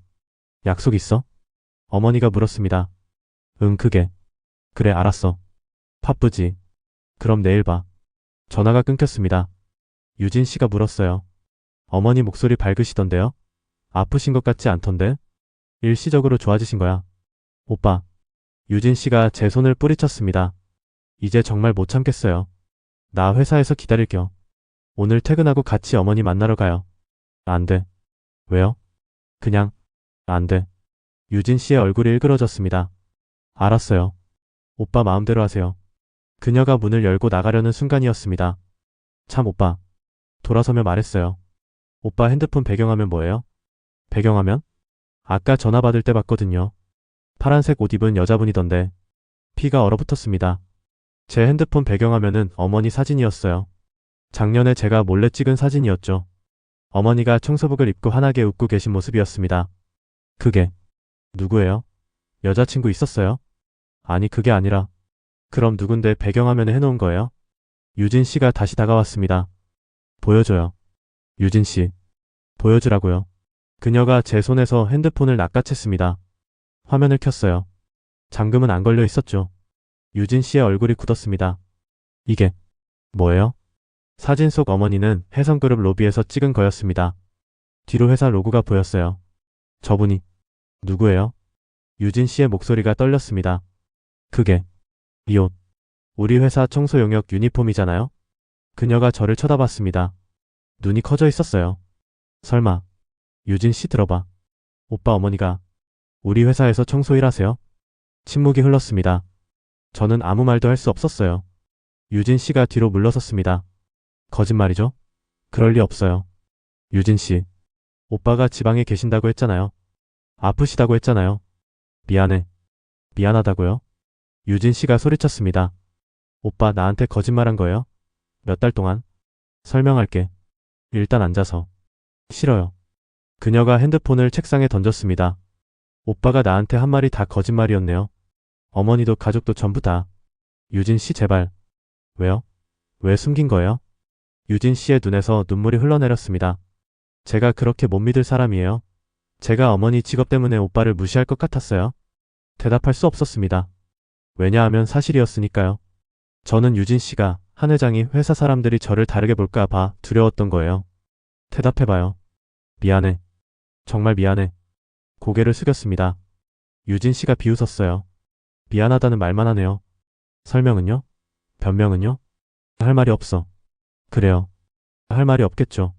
약속 있어? 어머니가 물었습니다. 응 그게. 그래 알았어. 바쁘지. 그럼 내일 봐. 전화가 끊겼습니다. 유진 씨가 물었어요. 어머니 목소리 밝으시던데요? 아프신 것 같지 않던데? 일시적으로 좋아지신 거야. 오빠. 유진 씨가 제 손을 뿌리쳤습니다. 이제 정말 못 참겠어요. 나 회사에서 기다릴게요. 오늘 퇴근하고 같이 어머니 만나러 가요. 안 돼. 왜요? 그냥. 안 돼. 유진 씨의 얼굴이 일그러졌습니다. 알았어요. 오빠 마음대로 하세요. 그녀가 문을 열고 나가려는 순간이었습니다. 참 오빠. 돌아서며 말했어요. 오빠 핸드폰 배경화면 뭐예요? 배경화면? 아까 전화 받을 때 봤거든요. 파란색 옷 입은 여자분이던데. 피가 얼어붙었습니다. 제 핸드폰 배경화면은 어머니 사진이었어요. 작년에 제가 몰래 찍은 사진이었죠. 어머니가 청소복을 입고 환하게 웃고 계신 모습이었습니다. 그게 누구예요? 여자친구 있었어요? 아니 그게 아니라. 그럼 누군데 배경화면에 해놓은 거예요? 유진 씨가 다시 다가왔습니다. 보여줘요. 유진 씨. 보여주라고요. 그녀가 제 손에서 핸드폰을 낚아챘습니다. 화면을 켰어요. 잠금은 안 걸려 있었죠. 유진 씨의 얼굴이 굳었습니다. 이게 뭐예요? 사진 속 어머니는 해성그룹 로비에서 찍은 거였습니다. 뒤로 회사 로고가 보였어요. 저분이 누구예요? 유진 씨의 목소리가 떨렸습니다. 그게 이 옷. 우리 회사 청소 용역 유니폼이잖아요? 그녀가 저를 쳐다봤습니다. 눈이 커져 있었어요. 설마. 유진 씨 들어봐. 오빠 어머니가 우리 회사에서 청소 일하세요? 침묵이 흘렀습니다. 저는 아무 말도 할 수 없었어요. 유진 씨가 뒤로 물러섰습니다. 거짓말이죠? 그럴 리 없어요. 유진 씨. 오빠가 지방에 계신다고 했잖아요. 아프시다고 했잖아요. 미안해. 미안하다고요? 유진 씨가 소리쳤습니다. 오빠 나한테 거짓말한 거예요? 몇 달 동안? 설명할게. 일단 앉아서. 싫어요. 그녀가 핸드폰을 책상에 던졌습니다. 오빠가 나한테 한 말이 다 거짓말이었네요. 어머니도 가족도 전부 다. 유진 씨 제발. 왜요? 왜 숨긴 거예요? 유진 씨의 눈에서 눈물이 흘러내렸습니다. 제가 그렇게 못 믿을 사람이에요. 제가 어머니 직업 때문에 오빠를 무시할 것 같았어요. 대답할 수 없었습니다. 왜냐하면 사실이었으니까요. 저는 유진 씨가 한 회장이 회사 사람들이 저를 다르게 볼까 봐 두려웠던 거예요. 대답해봐요. 미안해. 정말 미안해. 고개를 숙였습니다. 유진 씨가 비웃었어요. 미안하다는 말만 하네요. 설명은요? 변명은요? 할 말이 없어. 그래요. 할 말이 없겠죠.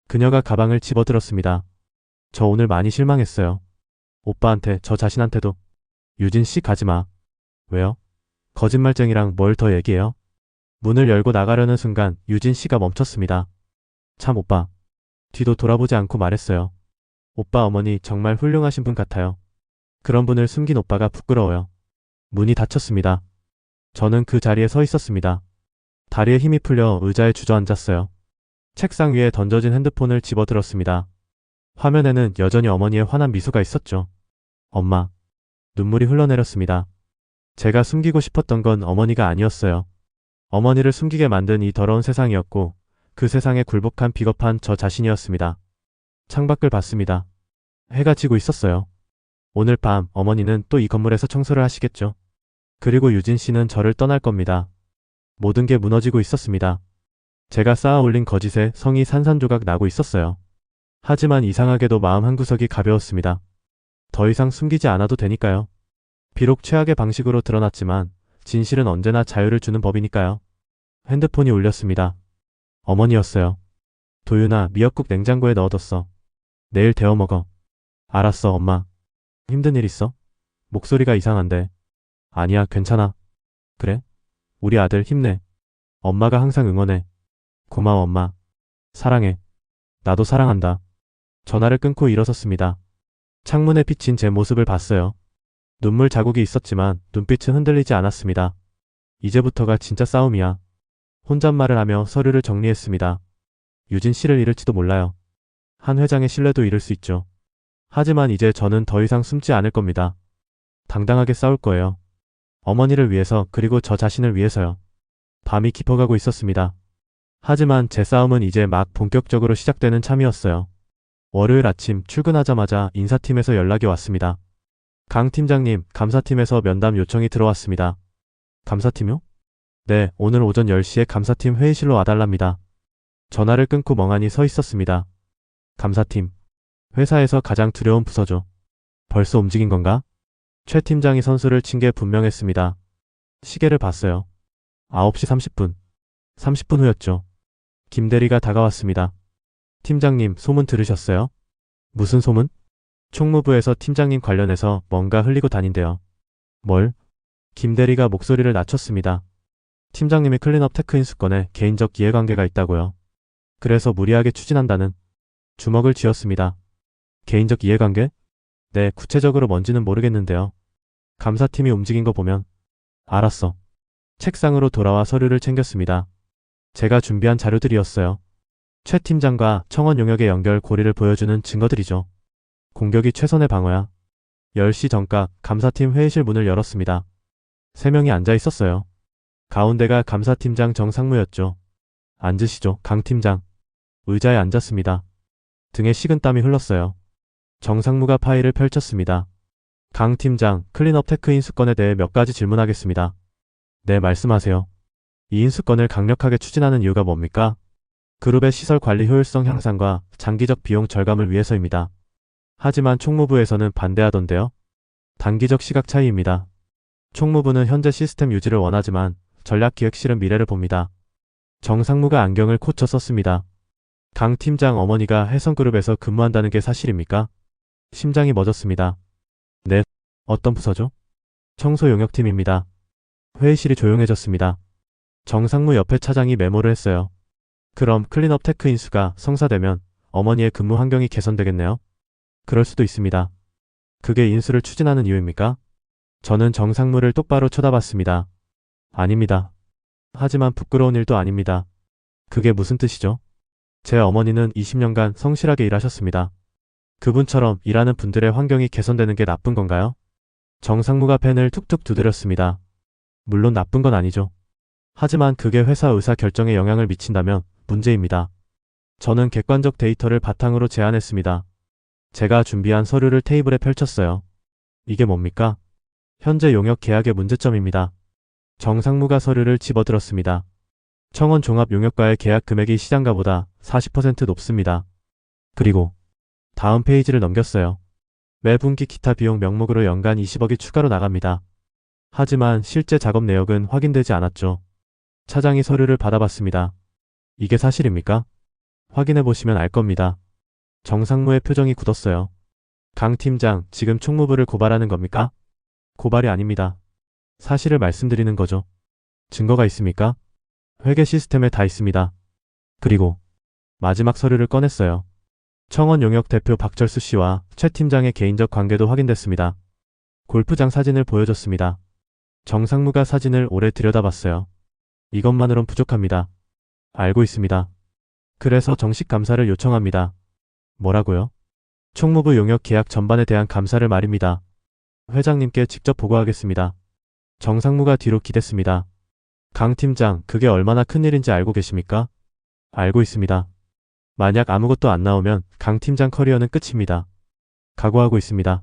그녀가 가방을 집어들었습니다. 저 오늘 많이 실망했어요. 오빠한테, 저 자신한테도. 유진 씨 가지마. 왜요? 거짓말쟁이랑 뭘 더 얘기해요? 문을 열고 나가려는 순간 유진 씨가 멈췄습니다. 참 오빠. 뒤도 돌아보지 않고 말했어요. 오빠 어머니 정말 훌륭하신 분 같아요. 그런 분을 숨긴 오빠가 부끄러워요. 문이 닫혔습니다. 저는 그 자리에 서 있었습니다. 다리에 힘이 풀려 의자에 주저앉았어요. 책상 위에 던져진 핸드폰을 집어들었습니다. 화면에는 여전히 어머니의 환한 미소가 있었죠. 엄마. 눈물이 흘러내렸습니다. 제가 숨기고 싶었던 건 어머니가 아니었어요. 어머니를 숨기게 만든 이 더러운 세상이었고 그 세상에 굴복한 비겁한 저 자신이었습니다. 창밖을 봤습니다. 해가 지고 있었어요. 오늘 밤 어머니는 또 이 건물에서 청소를 하시겠죠. 그리고 유진 씨는 저를 떠날 겁니다. 모든 게 무너지고 있었습니다. 제가 쌓아 올린 거짓에 성이 산산조각 나고 있었어요. 하지만 이상하게도 마음 한구석이 가벼웠습니다. 더 이상 숨기지 않아도 되니까요. 비록 최악의 방식으로 드러났지만 진실은 언제나 자유를 주는 법이니까요. 핸드폰이 울렸습니다. 어머니였어요. 도윤아, 미역국 냉장고에 넣어뒀어. 내일 데워 먹어. 알았어, 엄마. 힘든 일 있어? 목소리가 이상한데. 아니야, 괜찮아. 그래? 우리 아들 힘내. 엄마가 항상 응원해. 고마워, 엄마. 사랑해. 나도 사랑한다. 전화를 끊고 일어섰습니다. 창문에 비친 제 모습을 봤어요. 눈물 자국이 있었지만 눈빛은 흔들리지 않았습니다. 이제부터가 진짜 싸움이야. 혼잣말을 하며 서류를 정리했습니다. 유진 씨를 잃을지도 몰라요. 한 회장의 신뢰도 잃을 수 있죠. 하지만 이제 저는 더 이상 숨지 않을 겁니다. 당당하게 싸울 거예요. 어머니를 위해서, 그리고 저 자신을 위해서요. 밤이 깊어가고 있었습니다. 하지만 제 싸움은 이제 막 본격적으로 시작되는 참이었어요. 월요일 아침 출근하자마자 인사팀에서 연락이 왔습니다. 강 팀장님, 감사팀에서 면담 요청이 들어왔습니다. 감사팀요? 네, 오늘 오전 10시에 감사팀 회의실로 와달랍니다. 전화를 끊고 멍하니 서 있었습니다. 감사팀. 회사에서 가장 두려운 부서죠. 벌써 움직인 건가? 최 팀장이 선수를 친 게 분명했습니다. 시계를 봤어요. 9시 30분. 30분 후였죠. 김 대리가 다가왔습니다. 팀장님, 소문 들으셨어요? 무슨 소문? 총무부에서 팀장님 관련해서 뭔가 흘리고 다닌대요. 뭘? 김 대리가 목소리를 낮췄습니다. 팀장님이 클린업 테크 인수권에 개인적 이해관계가 있다고요. 그래서 무리하게 추진한다는. 주먹을 쥐었습니다. 개인적 이해관계? 네, 구체적으로 뭔지는 모르겠는데요. 감사팀이 움직인 거 보면. 알았어. 책상으로 돌아와 서류를 챙겼습니다. 제가 준비한 자료들이었어요. 최 팀장과 청원 용역의 연결 고리를 보여주는 증거들이죠. 공격이 최선의 방어야. 10시 정각 감사팀 회의실 문을 열었습니다. 3명이 앉아 있었어요. 가운데가 감사팀장 정상무였죠. 앉으시죠, 강 팀장. 의자에 앉았습니다. 등에 식은땀이 흘렀어요. 정상무가 파일을 펼쳤습니다. 강 팀장, 클린업 테크 인수권에 대해 몇 가지 질문하겠습니다. 네, 말씀하세요. 이 인수권을 강력하게 추진하는 이유가 뭡니까? 그룹의 시설 관리 효율성 향상과 장기적 비용 절감을 위해서입니다. 하지만 총무부에서는 반대하던데요. 단기적 시각 차이입니다. 총무부는 현재 시스템 유지를 원하지만 전략기획실은 미래를 봅니다. 정상무가 안경을 코쳐 썼습니다. 강 팀장, 어머니가 해성그룹에서 근무한다는 게 사실입니까? 심장이 멎었습니다. 네. 어떤 부서죠? 청소용역팀입니다. 회의실이 조용해졌습니다. 정상무 옆에 차장이 메모를 했어요. 그럼 클린업 테크 인수가 성사되면 어머니의 근무 환경이 개선되겠네요. 그럴 수도 있습니다. 그게 인수를 추진하는 이유입니까? 저는 정상무를 똑바로 쳐다봤습니다. 아닙니다. 하지만 부끄러운 일도 아닙니다. 그게 무슨 뜻이죠? 제 어머니는 20년간 성실하게 일하셨습니다. 그분처럼 일하는 분들의 환경이 개선되는 게 나쁜 건가요? 정상무가 펜을 툭툭 두드렸습니다. 물론 나쁜 건 아니죠. 하지만 그게 회사 의사 결정에 영향을 미친다면 문제입니다. 저는 객관적 데이터를 바탕으로 제안했습니다. 제가 준비한 서류를 테이블에 펼쳤어요. 이게 뭡니까? 현재 용역 계약의 문제점입니다. 정상무가 서류를 집어들었습니다. 청원 종합용역과의 계약 금액이 시장가보다 40% 높습니다. 그리고 다음 페이지를 넘겼어요. 매 분기 기타 비용 명목으로 연간 20억이 추가로 나갑니다. 하지만 실제 작업 내역은 확인되지 않았죠. 차장이 서류를 받아봤습니다. 이게 사실입니까? 확인해 보시면 알 겁니다. 정상무의 표정이 굳었어요. 강 팀장, 지금 총무부를 고발하는 겁니까? 고발이 아닙니다. 사실을 말씀드리는 거죠. 증거가 있습니까? 회계 시스템에 다 있습니다. 그리고 마지막 서류를 꺼냈어요. 청원 용역 대표 박철수 씨와 최 팀장의 개인적 관계도 확인됐습니다. 골프장 사진을 보여줬습니다. 정상무가 사진을 오래 들여다봤어요. 이것만으론 부족합니다. 알고 있습니다. 그래서 정식 감사를 요청합니다. 뭐라고요? 총무부 용역 계약 전반에 대한 감사를 말입니다. 회장님께 직접 보고하겠습니다. 정상무가 뒤로 기댔습니다. 강 팀장, 그게 얼마나 큰일인지 알고 계십니까? 알고 있습니다. 만약 아무것도 안 나오면 강 팀장 커리어는 끝입니다. 각오하고 있습니다.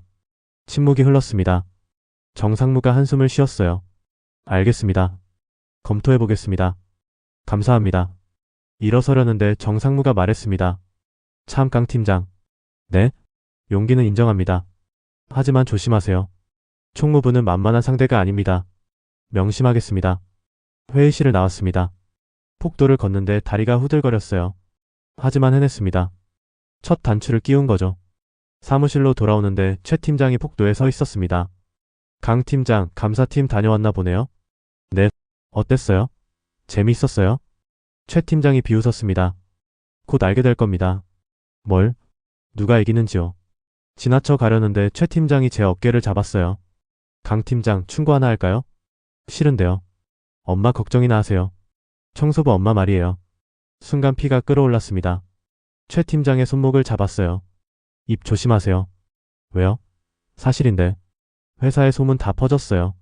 침묵이 흘렀습니다. 정상무가 한숨을 쉬었어요. 알겠습니다. 검토해보겠습니다. 감사합니다. 일어서려는데 정상무가 말했습니다. 참 강 팀장. 네? 용기는 인정합니다. 하지만 조심하세요. 총무부는 만만한 상대가 아닙니다. 명심하겠습니다. 회의실을 나왔습니다. 폭도를 걷는데 다리가 후들거렸어요. 하지만 해냈습니다. 첫 단추를 끼운 거죠. 사무실로 돌아오는데 최 팀장이 폭도에 서 있었습니다. 강 팀장, 감사팀 다녀왔나 보네요. 네. 어땠어요? 재미있었어요? 최 팀장이 비웃었습니다. 곧 알게 될 겁니다. 뭘? 누가 이기는지요. 지나쳐 가려는데 최 팀장이 제 어깨를 잡았어요. 강 팀장, 충고 하나 할까요? 싫은데요. 엄마 걱정이나 하세요. 청소부 엄마 말이에요. 순간 피가 끓어올랐습니다. 최 팀장의 손목을 잡았어요. 입 조심하세요. 왜요? 사실인데. 회사에 소문 다 퍼졌어요.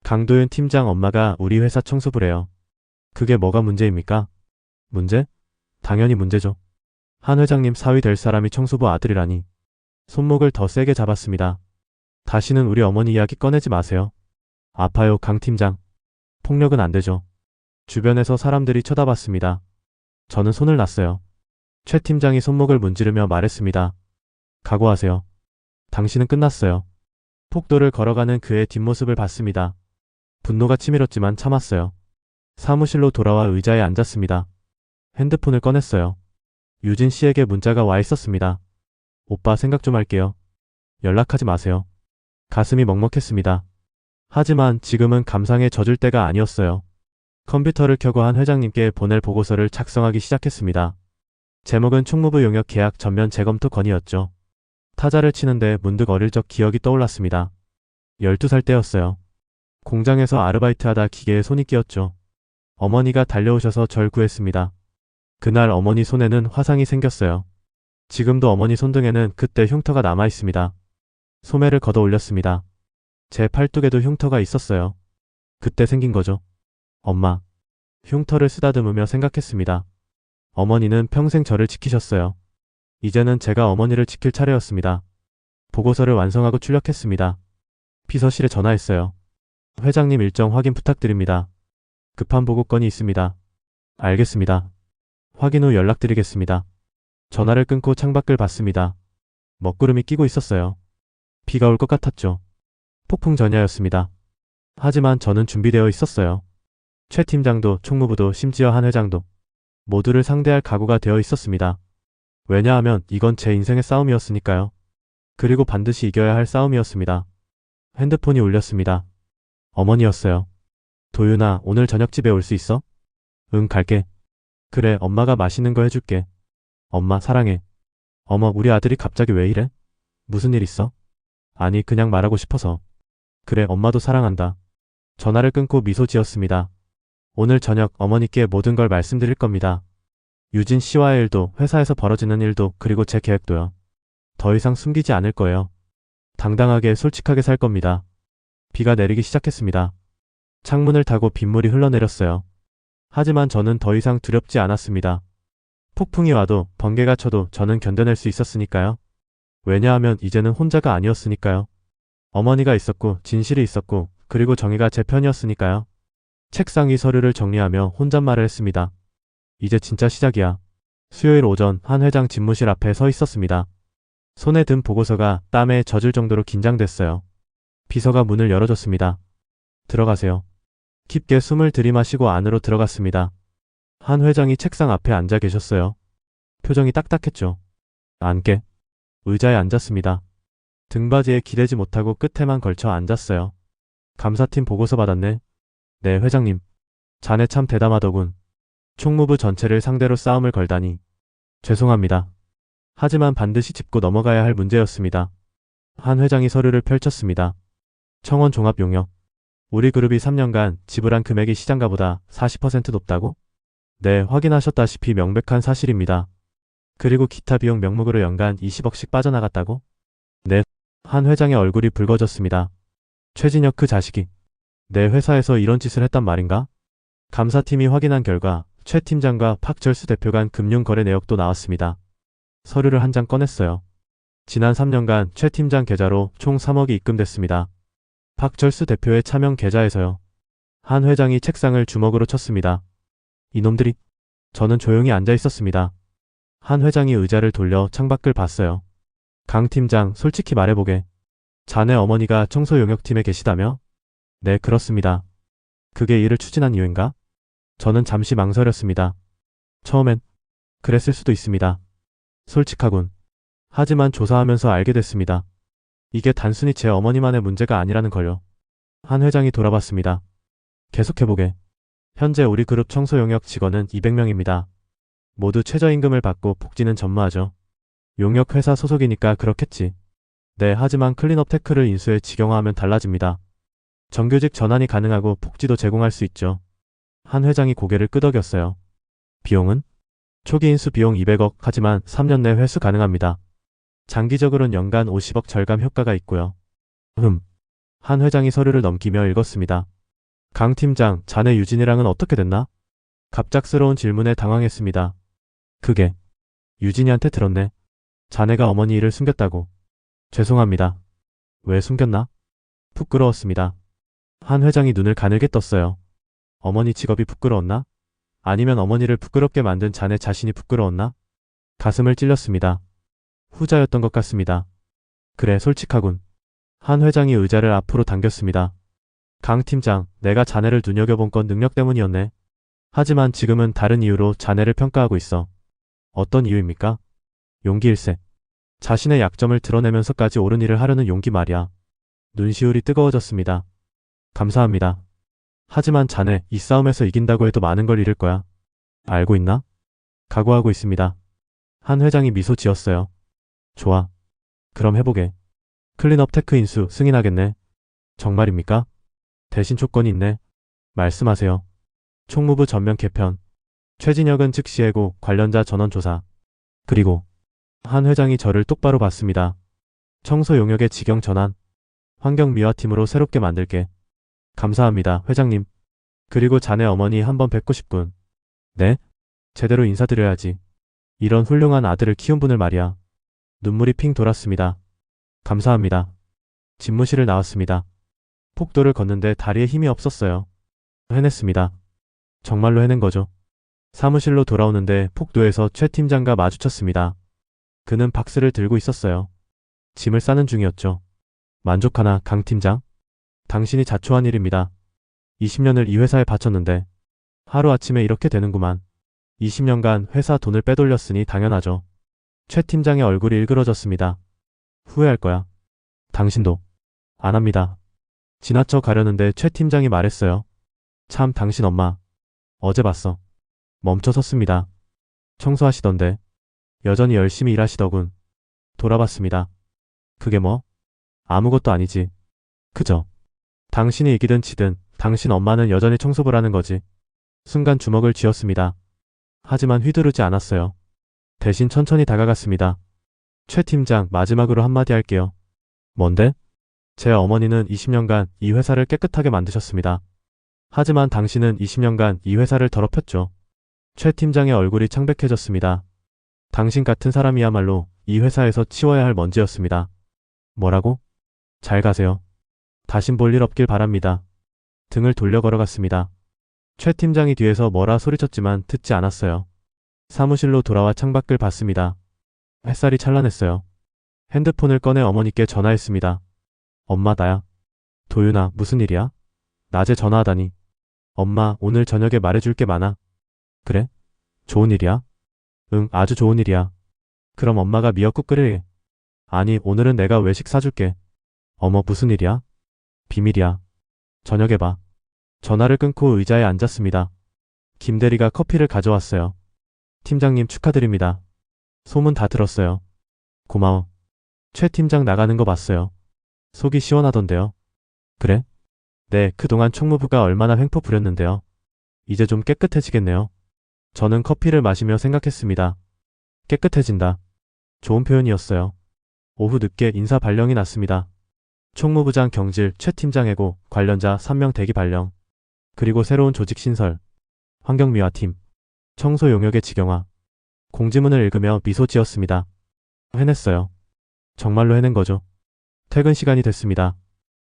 강도윤 팀장 엄마가 우리 회사 청소부래요. 그게 뭐가 문제입니까? 문제? 당연히 문제죠. 한 회장님 사위 될 사람이 청소부 아들이라니. 손목을 더 세게 잡았습니다. 다시는 우리 어머니 이야기 꺼내지 마세요. 아파요, 강 팀장. 폭력은 안 되죠. 주변에서 사람들이 쳐다봤습니다. 저는 손을 놨어요. 최 팀장이 손목을 문지르며 말했습니다. 각오하세요. 당신은 끝났어요. 폭도를 걸어가는 그의 뒷모습을 봤습니다. 분노가 치밀었지만 참았어요. 사무실로 돌아와 의자에 앉았습니다. 핸드폰을 꺼냈어요. 유진 씨에게 문자가 와 있었습니다. 오빠 생각 좀 할게요. 연락하지 마세요. 가슴이 먹먹했습니다. 하지만 지금은 감상에 젖을 때가 아니었어요. 컴퓨터를 켜고 한 회장님께 보낼 보고서를 작성하기 시작했습니다. 제목은 총무부 용역 계약 전면 재검토 건의였죠. 타자를 치는데 문득 어릴 적 기억이 떠올랐습니다. 12살 때였어요. 공장에서 아르바이트하다 기계에 손이 끼었죠. 어머니가 달려오셔서 절 구했습니다. 그날 어머니 손에는 화상이 생겼어요. 지금도 어머니 손등에는 그때 흉터가 남아있습니다. 소매를 걷어 올렸습니다. 제 팔뚝에도 흉터가 있었어요. 그때 생긴 거죠. 엄마. 흉터를 쓰다듬으며 생각했습니다. 어머니는 평생 저를 지키셨어요. 이제는 제가 어머니를 지킬 차례였습니다. 보고서를 완성하고 출력했습니다. 비서실에 전화했어요. 회장님 일정 확인 부탁드립니다. 급한 보고 건이 있습니다. 알겠습니다. 확인 후 연락드리겠습니다. 전화를 끊고 창밖을 봤습니다. 먹구름이 끼고 있었어요. 비가 올 것 같았죠. 폭풍 전야였습니다. 하지만 저는 준비되어 있었어요. 최 팀장도 총무부도 심지어 한 회장도 모두를 상대할 각오가 되어 있었습니다. 왜냐하면 이건 제 인생의 싸움이었으니까요. 그리고 반드시 이겨야 할 싸움이었습니다. 핸드폰이 울렸습니다. 어머니였어요. 도윤아, 오늘 저녁 집에 올 수 있어? 응, 갈게. 그래, 엄마가 맛있는 거 해줄게. 엄마, 사랑해. 어머, 우리 아들이 갑자기 왜 이래? 무슨 일 있어? 아니, 그냥 말하고 싶어서. 그래, 엄마도 사랑한다. 전화를 끊고 미소 지었습니다. 오늘 저녁 어머니께 모든 걸 말씀드릴 겁니다. 유진 씨와의 일도, 회사에서 벌어지는 일도, 그리고 제 계획도요. 더 이상 숨기지 않을 거예요. 당당하게 솔직하게 살 겁니다. 비가 내리기 시작했습니다. 창문을 타고 빗물이 흘러내렸어요. 하지만 저는 더 이상 두렵지 않았습니다. 폭풍이 와도 번개가 쳐도 저는 견뎌낼 수 있었으니까요. 왜냐하면 이제는 혼자가 아니었으니까요. 어머니가 있었고 진실이 있었고 그리고 정의가 제 편이었으니까요. 책상 위 서류를 정리하며 혼잣말을 했습니다. 이제 진짜 시작이야. 수요일 오전 한 회장 집무실 앞에 서 있었습니다. 손에 든 보고서가 땀에 젖을 정도로 긴장됐어요. 비서가 문을 열어줬습니다. 들어가세요. 깊게 숨을 들이마시고 안으로 들어갔습니다. 한 회장이 책상 앞에 앉아 계셨어요. 표정이 딱딱했죠. 앉게. 의자에 앉았습니다. 등받이에 기대지 못하고 끝에만 걸쳐 앉았어요. 감사팀 보고서 받았네. 네, 회장님. 자네 참 대담하더군. 총무부 전체를 상대로 싸움을 걸다니. 죄송합니다. 하지만 반드시 짚고 넘어가야 할 문제였습니다. 한 회장이 서류를 펼쳤습니다. 청원 종합 용역. 우리 그룹이 3년간 지불한 금액이 시장가보다 40% 높다고? 네, 확인하셨다시피 명백한 사실입니다. 그리고 기타 비용 명목으로 연간 20억씩 빠져나갔다고? 네. 한 회장의 얼굴이 붉어졌습니다. 최진혁 그 자식이 내 회사에서 이런 짓을 했단 말인가? 감사팀이 확인한 결과 최 팀장과 박철수 대표 간 금융거래 내역도 나왔습니다. 서류를 한 장 꺼냈어요. 지난 3년간 최 팀장 계좌로 총 3억이 입금됐습니다. 박철수 대표의 차명 계좌에서요. 한 회장이 책상을 주먹으로 쳤습니다. 이놈들이. 저는 조용히 앉아 있었습니다. 한 회장이 의자를 돌려 창밖을 봤어요. 강 팀장, 솔직히 말해보게. 자네 어머니가 청소용역팀에 계시다며? 네, 그렇습니다. 그게 일을 추진한 이유인가? 저는 잠시 망설였습니다. 처음엔 그랬을 수도 있습니다. 솔직하군. 하지만 조사하면서 알게 됐습니다. 이게 단순히 제 어머니만의 문제가 아니라는 걸요. 한 회장이 돌아봤습니다. 계속해보게. 현재 우리 그룹 청소용역 직원은 200명입니다. 모두 최저임금을 받고 복지는 전무하죠. 용역 회사 소속이니까 그렇겠지. 네, 하지만 클린업 테크를 인수해 직영화하면 달라집니다. 정규직 전환이 가능하고 복지도 제공할 수 있죠. 한 회장이 고개를 끄덕였어요. 비용은? 초기 인수 비용 200억, 하지만 3년 내 회수 가능합니다. 장기적으로는 연간 50억 절감 효과가 있고요. 한 회장이 서류를 넘기며 읽었습니다. 강 팀장, 자네 유진이랑은 어떻게 됐나? 갑작스러운 질문에 당황했습니다. 그게 유진이한테 들었네. 자네가 어머니 일을 숨겼다고. 죄송합니다. 왜 숨겼나? 부끄러웠습니다. 한 회장이 눈을 가늘게 떴어요. 어머니 직업이 부끄러웠나? 아니면 어머니를 부끄럽게 만든 자네 자신이 부끄러웠나? 가슴을 찔렸습니다. 후자였던 것 같습니다. 그래, 솔직하군. 한 회장이 의자를 앞으로 당겼습니다. 강 팀장, 내가 자네를 눈여겨본 건 능력 때문이었네. 하지만 지금은 다른 이유로 자네를 평가하고 있어. 어떤 이유입니까? 용기일세. 자신의 약점을 드러내면서까지 옳은 일을 하려는 용기 말이야. 눈시울이 뜨거워졌습니다. 감사합니다. 하지만 자네, 이 싸움에서 이긴다고 해도 많은 걸 잃을 거야. 알고 있나? 각오하고 있습니다. 한 회장이 미소 지었어요. 좋아. 그럼 해보게. 클린업 테크 인수 승인하겠네. 정말입니까? 대신 조건이 있네. 말씀하세요. 총무부 전면 개편. 최진혁은 즉시 해고, 관련자 전원 조사. 그리고 한 회장이 저를 똑바로 봤습니다. 청소 용역의 직영 전환. 환경 미화팀으로 새롭게 만들게. 감사합니다, 회장님. 그리고 자네 어머니 한번 뵙고 싶군. 네? 제대로 인사드려야지. 이런 훌륭한 아들을 키운 분을 말이야. 눈물이 핑 돌았습니다. 감사합니다. 집무실을 나왔습니다. 폭도를 걷는데 다리에 힘이 없었어요. 해냈습니다. 정말로 해낸 거죠. 사무실로 돌아오는데 폭도에서 최 팀장과 마주쳤습니다. 그는 박스를 들고 있었어요. 짐을 싸는 중이었죠. 만족하나, 강 팀장? 당신이 자초한 일입니다. 20년을 이 회사에 바쳤는데 하루아침에 이렇게 되는구만. 20년간 회사 돈을 빼돌렸으니 당연하죠. 최 팀장의 얼굴이 일그러졌습니다. 후회할 거야. 당신도. 안 합니다. 지나쳐 가려는데 최 팀장이 말했어요. 참, 당신 엄마. 어제 봤어. 멈춰 섰습니다. 청소하시던데. 여전히 열심히 일하시더군. 돌아봤습니다. 그게 뭐? 아무것도 아니지. 그저 당신이 이기든 지든 당신 엄마는 여전히 청소부를 하는 거지. 순간 주먹을 쥐었습니다. 하지만 휘두르지 않았어요. 대신 천천히 다가갔습니다. 최 팀장, 마지막으로 한마디 할게요. 뭔데? 제 어머니는 20년간 이 회사를 깨끗하게 만드셨습니다. 하지만 당신은 20년간 이 회사를 더럽혔죠. 최 팀장의 얼굴이 창백해졌습니다. 당신 같은 사람이야말로 이 회사에서 치워야 할 먼지였습니다. 뭐라고? 잘 가세요. 다신 볼 일 없길 바랍니다. 등을 돌려 걸어갔습니다. 최 팀장이 뒤에서 뭐라 소리쳤지만 듣지 않았어요. 사무실로 돌아와 창밖을 봤습니다. 햇살이 찬란했어요. 핸드폰을 꺼내 어머니께 전화했습니다. 엄마, 나야. 도윤아, 무슨 일이야? 낮에 전화하다니. 엄마, 오늘 저녁에 말해줄 게 많아. 그래? 좋은 일이야? 응, 아주 좋은 일이야. 그럼 엄마가 미역국 끓이게. 아니, 오늘은 내가 외식 사줄게. 어머, 무슨 일이야? 비밀이야. 저녁에 봐. 전화를 끊고 의자에 앉았습니다. 김 대리가 커피를 가져왔어요. 팀장님, 축하드립니다. 소문 다 들었어요. 고마워. 최 팀장 나가는 거 봤어요. 속이 시원하던데요. 그래? 네, 그동안 총무부가 얼마나 횡포 부렸는데요. 이제 좀 깨끗해지겠네요. 저는 커피를 마시며 생각했습니다. 깨끗해진다. 좋은 표현이었어요. 오후 늦게 인사 발령이 났습니다. 총무부장 경질 최 팀장해고 관련자 3명 대기 발령. 그리고 새로운 조직 신설. 환경미화팀. 청소 용역의 직영화. 공지문을 읽으며 미소 지었습니다. 해냈어요. 정말로 해낸 거죠. 퇴근 시간이 됐습니다.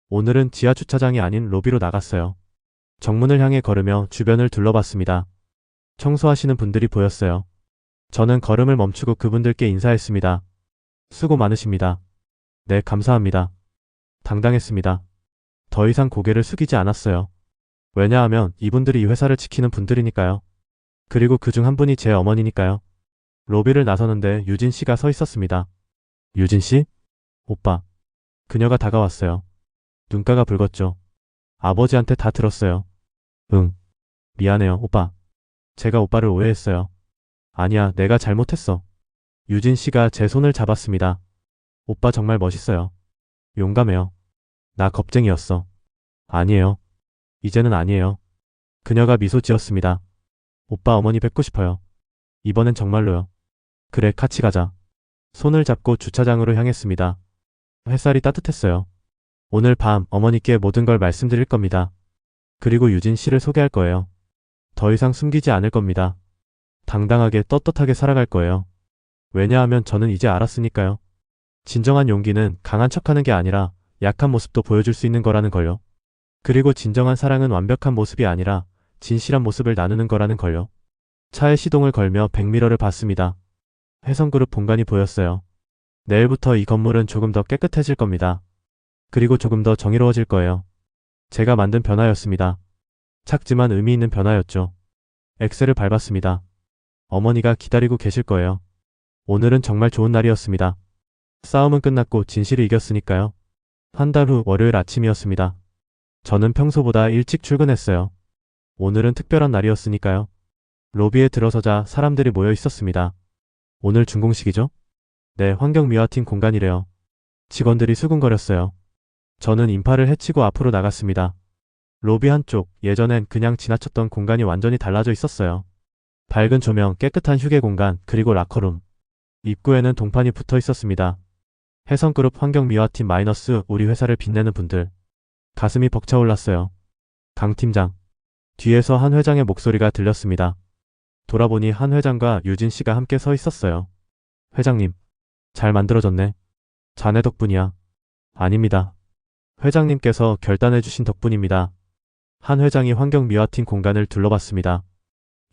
오늘은 지하 주차장이 아닌 로비로 나갔어요. 정문을 향해 걸으며 주변을 둘러봤습니다. 청소하시는 분들이 보였어요. 저는 걸음을 멈추고 그분들께 인사했습니다. 수고 많으십니다. 네, 감사합니다. 당당했습니다. 더 이상 고개를 숙이지 않았어요. 왜냐하면 이분들이 이 회사를 지키는 분들이니까요. 그리고 그중 한 분이 제 어머니니까요. 로비를 나서는데 유진 씨가 서 있었습니다. 유진 씨? 오빠. 그녀가 다가왔어요. 눈가가 붉었죠. 아버지한테 다 들었어요. 응. 미안해요, 오빠. 제가 오빠를 오해했어요. 아니야, 내가 잘못했어. 유진 씨가 제 손을 잡았습니다. 오빠 정말 멋있어요. 용감해요. 나 겁쟁이였어. 아니에요. 이제는 아니에요. 그녀가 미소 지었습니다. 오빠 어머니 뵙고 싶어요. 이번엔 정말로요. 그래, 같이 가자. 손을 잡고 주차장으로 향했습니다. 햇살이 따뜻했어요. 오늘 밤 어머니께 모든 걸 말씀드릴 겁니다. 그리고 유진 씨를 소개할 거예요. 더 이상 숨기지 않을 겁니다. 당당하게 떳떳하게 살아갈 거예요. 왜냐하면 저는 이제 알았으니까요. 진정한 용기는 강한 척하는 게 아니라 약한 모습도 보여줄 수 있는 거라는 걸요. 그리고 진정한 사랑은 완벽한 모습이 아니라 진실한 모습을 나누는 거라는 걸요. 차에 시동을 걸며 백미러를 봤습니다. 혜성그룹 본관이 보였어요. 내일부터 이 건물은 조금 더 깨끗해질 겁니다. 그리고 조금 더 정의로워질 거예요. 제가 만든 변화였습니다. 작지만 의미 있는 변화였죠. 엑셀을 밟았습니다. 어머니가 기다리고 계실 거예요. 오늘은 정말 좋은 날이었습니다. 싸움은 끝났고 진실이 이겼으니까요. 한 달 후 월요일 아침이었습니다. 저는 평소보다 일찍 출근했어요. 오늘은 특별한 날이었으니까요. 로비에 들어서자 사람들이 모여 있었습니다. 오늘 준공식이죠? 네, 환경미화팀 공간이래요. 직원들이 수군거렸어요. 저는 인파를 헤치고 앞으로 나갔습니다. 로비 한쪽, 예전엔 그냥 지나쳤던 공간이 완전히 달라져 있었어요. 밝은 조명, 깨끗한 휴게 공간, 그리고 라커룸. 입구에는 동판이 붙어 있었습니다. 혜성그룹 환경미화팀 마이너스 우리 회사를 빛내는 분들. 가슴이 벅차올랐어요. 강 팀장. 뒤에서 한 회장의 목소리가 들렸습니다. 돌아보니 한 회장과 유진 씨가 함께 서 있었어요. 회장님. 잘 만들어졌네. 자네 덕분이야. 아닙니다. 회장님께서 결단해주신 덕분입니다. 한 회장이 환경미화팀 공간을 둘러봤습니다.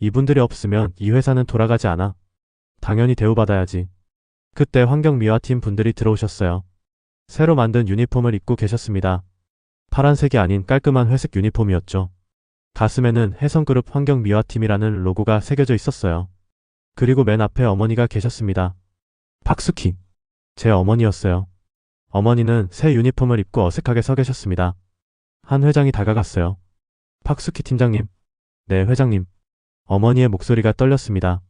이분들이 없으면 이 회사는 돌아가지 않아. 당연히 대우받아야지. 그때 환경미화팀 분들이 들어오셨어요. 새로 만든 유니폼을 입고 계셨습니다. 파란색이 아닌 깔끔한 회색 유니폼이었죠. 가슴에는 혜성그룹 환경미화팀이라는 로고가 새겨져 있었어요. 그리고 맨 앞에 어머니가 계셨습니다. 박수키. 제 어머니였어요. 어머니는 새 유니폼을 입고 어색하게 서 계셨습니다. 한 회장이 다가갔어요. 박수키 팀장님. 네, 회장님. 어머니의 목소리가 떨렸습니다.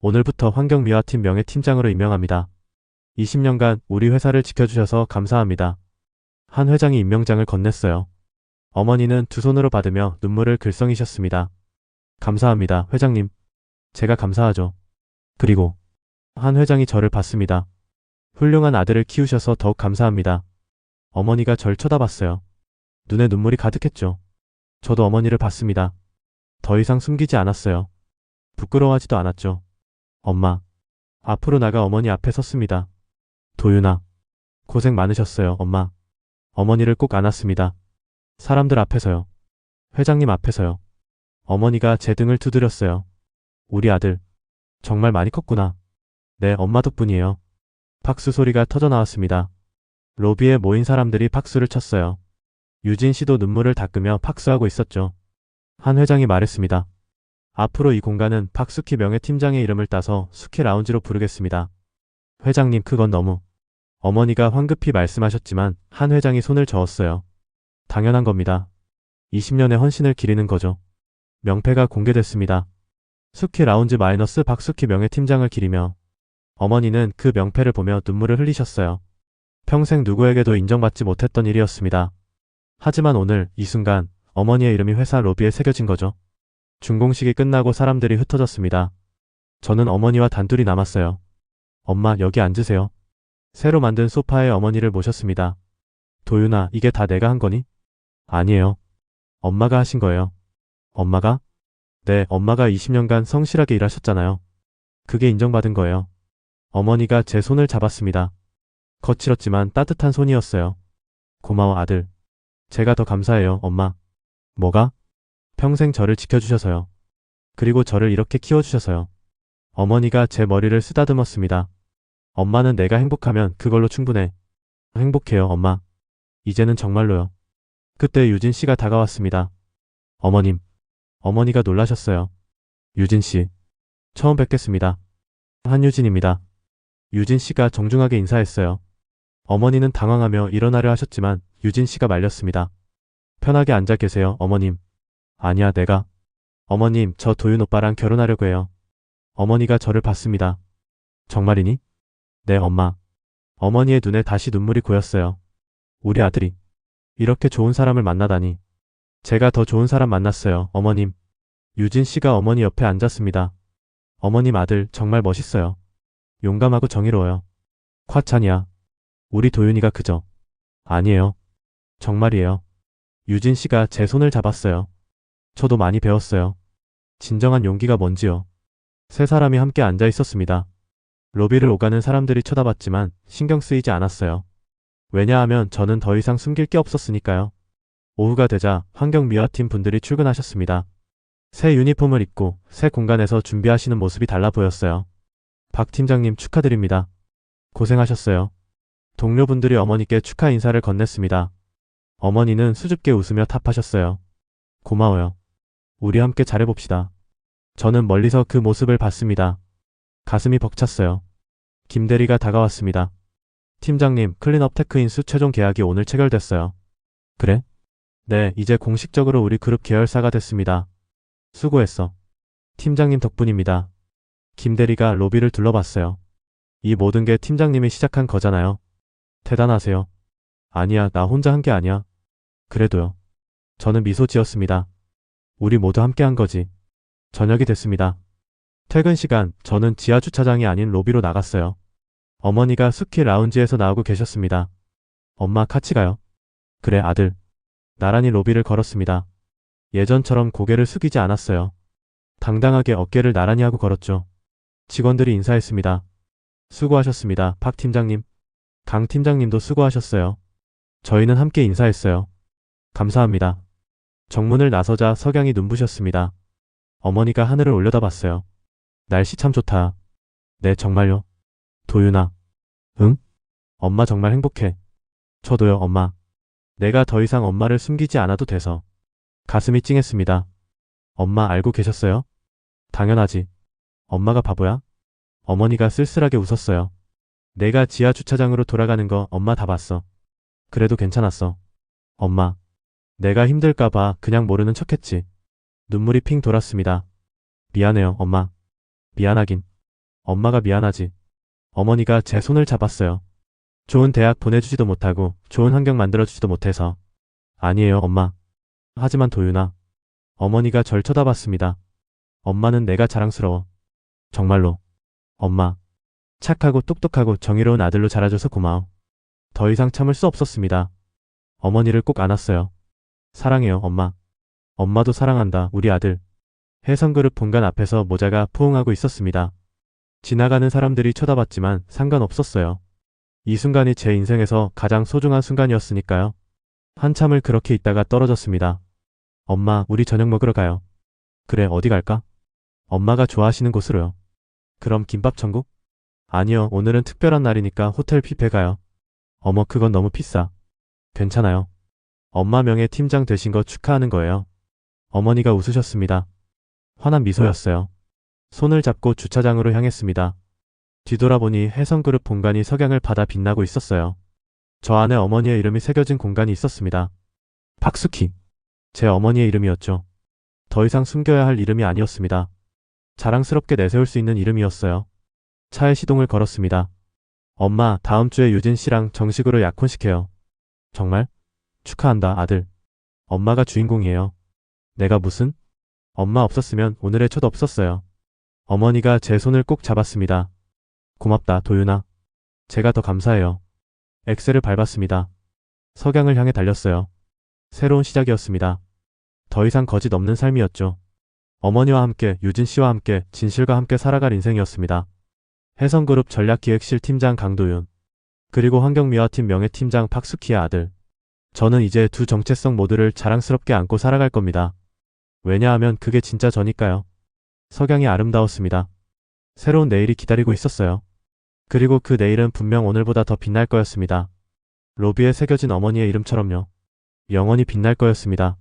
오늘부터 환경미화팀 명예팀장으로 임명합니다. 20년간 우리 회사를 지켜주셔서 감사합니다. 한 회장이 임명장을 건넸어요. 어머니는 두 손으로 받으며 눈물을 글썽이셨습니다. 감사합니다, 회장님. 제가 감사하죠. 그리고 한 회장이 저를 봤습니다. 훌륭한 아들을 키우셔서 더욱 감사합니다. 어머니가 절 쳐다봤어요. 눈에 눈물이 가득했죠. 저도 어머니를 봤습니다. 더 이상 숨기지 않았어요. 부끄러워하지도 않았죠. 엄마. 앞으로 나가 어머니 앞에 섰습니다. 도윤아. 고생 많으셨어요, 엄마. 어머니를 꼭 안았습니다. 사람들 앞에서요. 회장님 앞에서요. 어머니가 제 등을 두드렸어요. 우리 아들. 정말 많이 컸구나. 네, 엄마 덕분이에요. 박수 소리가 터져 나왔습니다. 로비에 모인 사람들이 박수를 쳤어요. 유진 씨도 눈물을 닦으며 박수하고 있었죠. 한 회장이 말했습니다. 앞으로 이 공간은 박수키 명예팀장의 이름을 따서 수키 라운지로 부르겠습니다. 회장님, 그건 너무. 어머니가 황급히 말씀하셨지만 한 회장이 손을 저었어요. 당연한 겁니다. 20년의 헌신을 기리는 거죠. 명패가 공개됐습니다. 수키 라운지 마이너스 박수키 명예팀장을 기리며 어머니는 그 명패를 보며 눈물을 흘리셨어요. 평생 누구에게도 인정받지 못했던 일이었습니다. 하지만 오늘 이 순간 어머니의 이름이 회사 로비에 새겨진 거죠. 준공식이 끝나고 사람들이 흩어졌습니다. 저는 어머니와 단둘이 남았어요. 엄마, 여기 앉으세요. 새로 만든 소파에 어머니를 모셨습니다. 도윤아, 이게 다 내가 한 거니? 아니에요. 엄마가 하신 거예요. 엄마가? 네, 엄마가 20년간 성실하게 일하셨잖아요. 그게 인정받은 거예요. 어머니가 제 손을 잡았습니다. 거칠었지만 따뜻한 손이었어요. 고마워, 아들. 제가 더 감사해요, 엄마. 뭐가? 평생 저를 지켜주셔서요. 그리고 저를 이렇게 키워주셔서요. 어머니가 제 머리를 쓰다듬었습니다. 엄마는 내가 행복하면 그걸로 충분해. 행복해요, 엄마. 이제는 정말로요. 그때 유진 씨가 다가왔습니다. 어머님. 어머니가 놀라셨어요. 유진 씨. 처음 뵙겠습니다. 한유진입니다. 유진 씨가 정중하게 인사했어요. 어머니는 당황하며 일어나려 하셨지만 유진 씨가 말렸습니다. 편하게 앉아 계세요, 어머님. 아니야, 내가. 어머님, 저 도윤 오빠랑 결혼하려고 해요. 어머니가 저를 봤습니다. 정말이니? 네, 엄마. 어머니의 눈에 다시 눈물이 고였어요. 우리 아들이 이렇게 좋은 사람을 만나다니. 제가 더 좋은 사람 만났어요, 어머님. 유진 씨가 어머니 옆에 앉았습니다. 어머님, 아들 정말 멋있어요. 용감하고 정의로워요. 과찬이야. 우리 도윤이가 그저. 아니에요. 정말이에요. 유진 씨가 제 손을 잡았어요. 저도 많이 배웠어요. 진정한 용기가 뭔지요. 세 사람이 함께 앉아 있었습니다. 로비를 오가는 사람들이 쳐다봤지만 신경 쓰이지 않았어요. 왜냐하면 저는 더 이상 숨길 게 없었으니까요. 오후가 되자 환경미화팀 분들이 출근하셨습니다. 새 유니폼을 입고 새 공간에서 준비하시는 모습이 달라 보였어요. 박 팀장님, 축하드립니다. 고생하셨어요. 동료분들이 어머니께 축하 인사를 건넸습니다. 어머니는 수줍게 웃으며 답하셨어요. 고마워요. 우리 함께 잘해봅시다. 저는 멀리서 그 모습을 봤습니다. 가슴이 벅찼어요. 김대리가 다가왔습니다. 팀장님, 클린업 테크인수 최종 계약이 오늘 체결됐어요. 그래? 네, 이제 공식적으로 우리 그룹 계열사가 됐습니다. 수고했어. 팀장님 덕분입니다. 김대리가 로비를 둘러봤어요. 이 모든 게 팀장님이 시작한 거잖아요. 대단하세요. 아니야, 나 혼자 한 게 아니야. 그래도요. 저는 미소 지었습니다. 우리 모두 함께 한 거지. 저녁이 됐습니다. 퇴근 시간, 저는 지하 주차장이 아닌 로비로 나갔어요. 어머니가 수키 라운지에서 나오고 계셨습니다. 엄마, 같이 가요. 그래, 아들. 나란히 로비를 걸었습니다. 예전처럼 고개를 숙이지 않았어요. 당당하게 어깨를 나란히 하고 걸었죠. 직원들이 인사했습니다. 수고하셨습니다, 박 팀장님. 강 팀장님도 수고하셨어요. 저희는 함께 인사했어요. 감사합니다. 정문을 나서자 석양이 눈부셨습니다. 어머니가 하늘을 올려다봤어요. 날씨 참 좋다. 네, 정말요. 도윤아. 응? 엄마 정말 행복해. 저도요, 엄마. 내가 더 이상 엄마를 숨기지 않아도 돼서. 가슴이 찡했습니다. 엄마 알고 계셨어요? 당연하지. 엄마가 바보야? 어머니가 쓸쓸하게 웃었어요. 내가 지하 주차장으로 돌아가는 거 엄마 다 봤어. 그래도 괜찮았어. 엄마. 내가 힘들까봐 그냥 모르는 척했지. 눈물이 핑 돌았습니다. 미안해요, 엄마. 미안하긴. 엄마가 미안하지. 어머니가 제 손을 잡았어요. 좋은 대학 보내주지도 못하고 좋은 환경 만들어주지도 못해서. 아니에요, 엄마. 하지만 도윤아. 어머니가 절 쳐다봤습니다. 엄마는 내가 자랑스러워. 정말로. 엄마. 착하고 똑똑하고 정의로운 아들로 자라줘서 고마워. 더 이상 참을 수 없었습니다. 어머니를 꼭 안았어요. 사랑해요, 엄마. 엄마도 사랑한다, 우리 아들. 해성그룹 본관 앞에서 모자가 포옹하고 있었습니다. 지나가는 사람들이 쳐다봤지만 상관없었어요. 이 순간이 제 인생에서 가장 소중한 순간이었으니까요. 한참을 그렇게 있다가 떨어졌습니다. 엄마, 우리 저녁 먹으러 가요. 그래, 어디 갈까? 엄마가 좋아하시는 곳으로요. 그럼 김밥 천국? 아니요, 오늘은 특별한 날이니까 호텔 뷔페 가요. 어머, 그건 너무 비싸. 괜찮아요. 엄마 명예 팀장 되신 거 축하하는 거예요. 어머니가 웃으셨습니다. 환한 미소였어요. 손을 잡고 주차장으로 향했습니다. 뒤돌아보니 해성그룹 본관이 석양을 받아 빛나고 있었어요. 저 안에 어머니의 이름이 새겨진 공간이 있었습니다. 박숙희. 제 어머니의 이름이었죠. 더 이상 숨겨야 할 이름이 아니었습니다. 자랑스럽게 내세울 수 있는 이름이었어요. 차에 시동을 걸었습니다. 엄마, 다음 주에 유진 씨랑 정식으로 약혼식해요. 정말? 축하한다, 아들. 엄마가 주인공이에요. 내가 무슨? 엄마 없었으면 오늘의 첫 없었어요. 어머니가 제 손을 꼭 잡았습니다. 고맙다, 도윤아. 제가 더 감사해요. 엑셀을 밟았습니다. 석양을 향해 달렸어요. 새로운 시작이었습니다. 더 이상 거짓 없는 삶이었죠. 어머니와 함께, 유진 씨와 함께, 진실과 함께 살아갈 인생이었습니다. 해성그룹 전략기획실 팀장 강도윤, 그리고 환경미화팀 명예팀장 박숙희의 아들. 저는 이제 두 정체성 모두를 자랑스럽게 안고 살아갈 겁니다. 왜냐하면 그게 진짜 저니까요. 석양이 아름다웠습니다. 새로운 내일이 기다리고 있었어요. 그리고 그 내일은 분명 오늘보다 더 빛날 거였습니다. 로비에 새겨진 어머니의 이름처럼요. 영원히 빛날 거였습니다.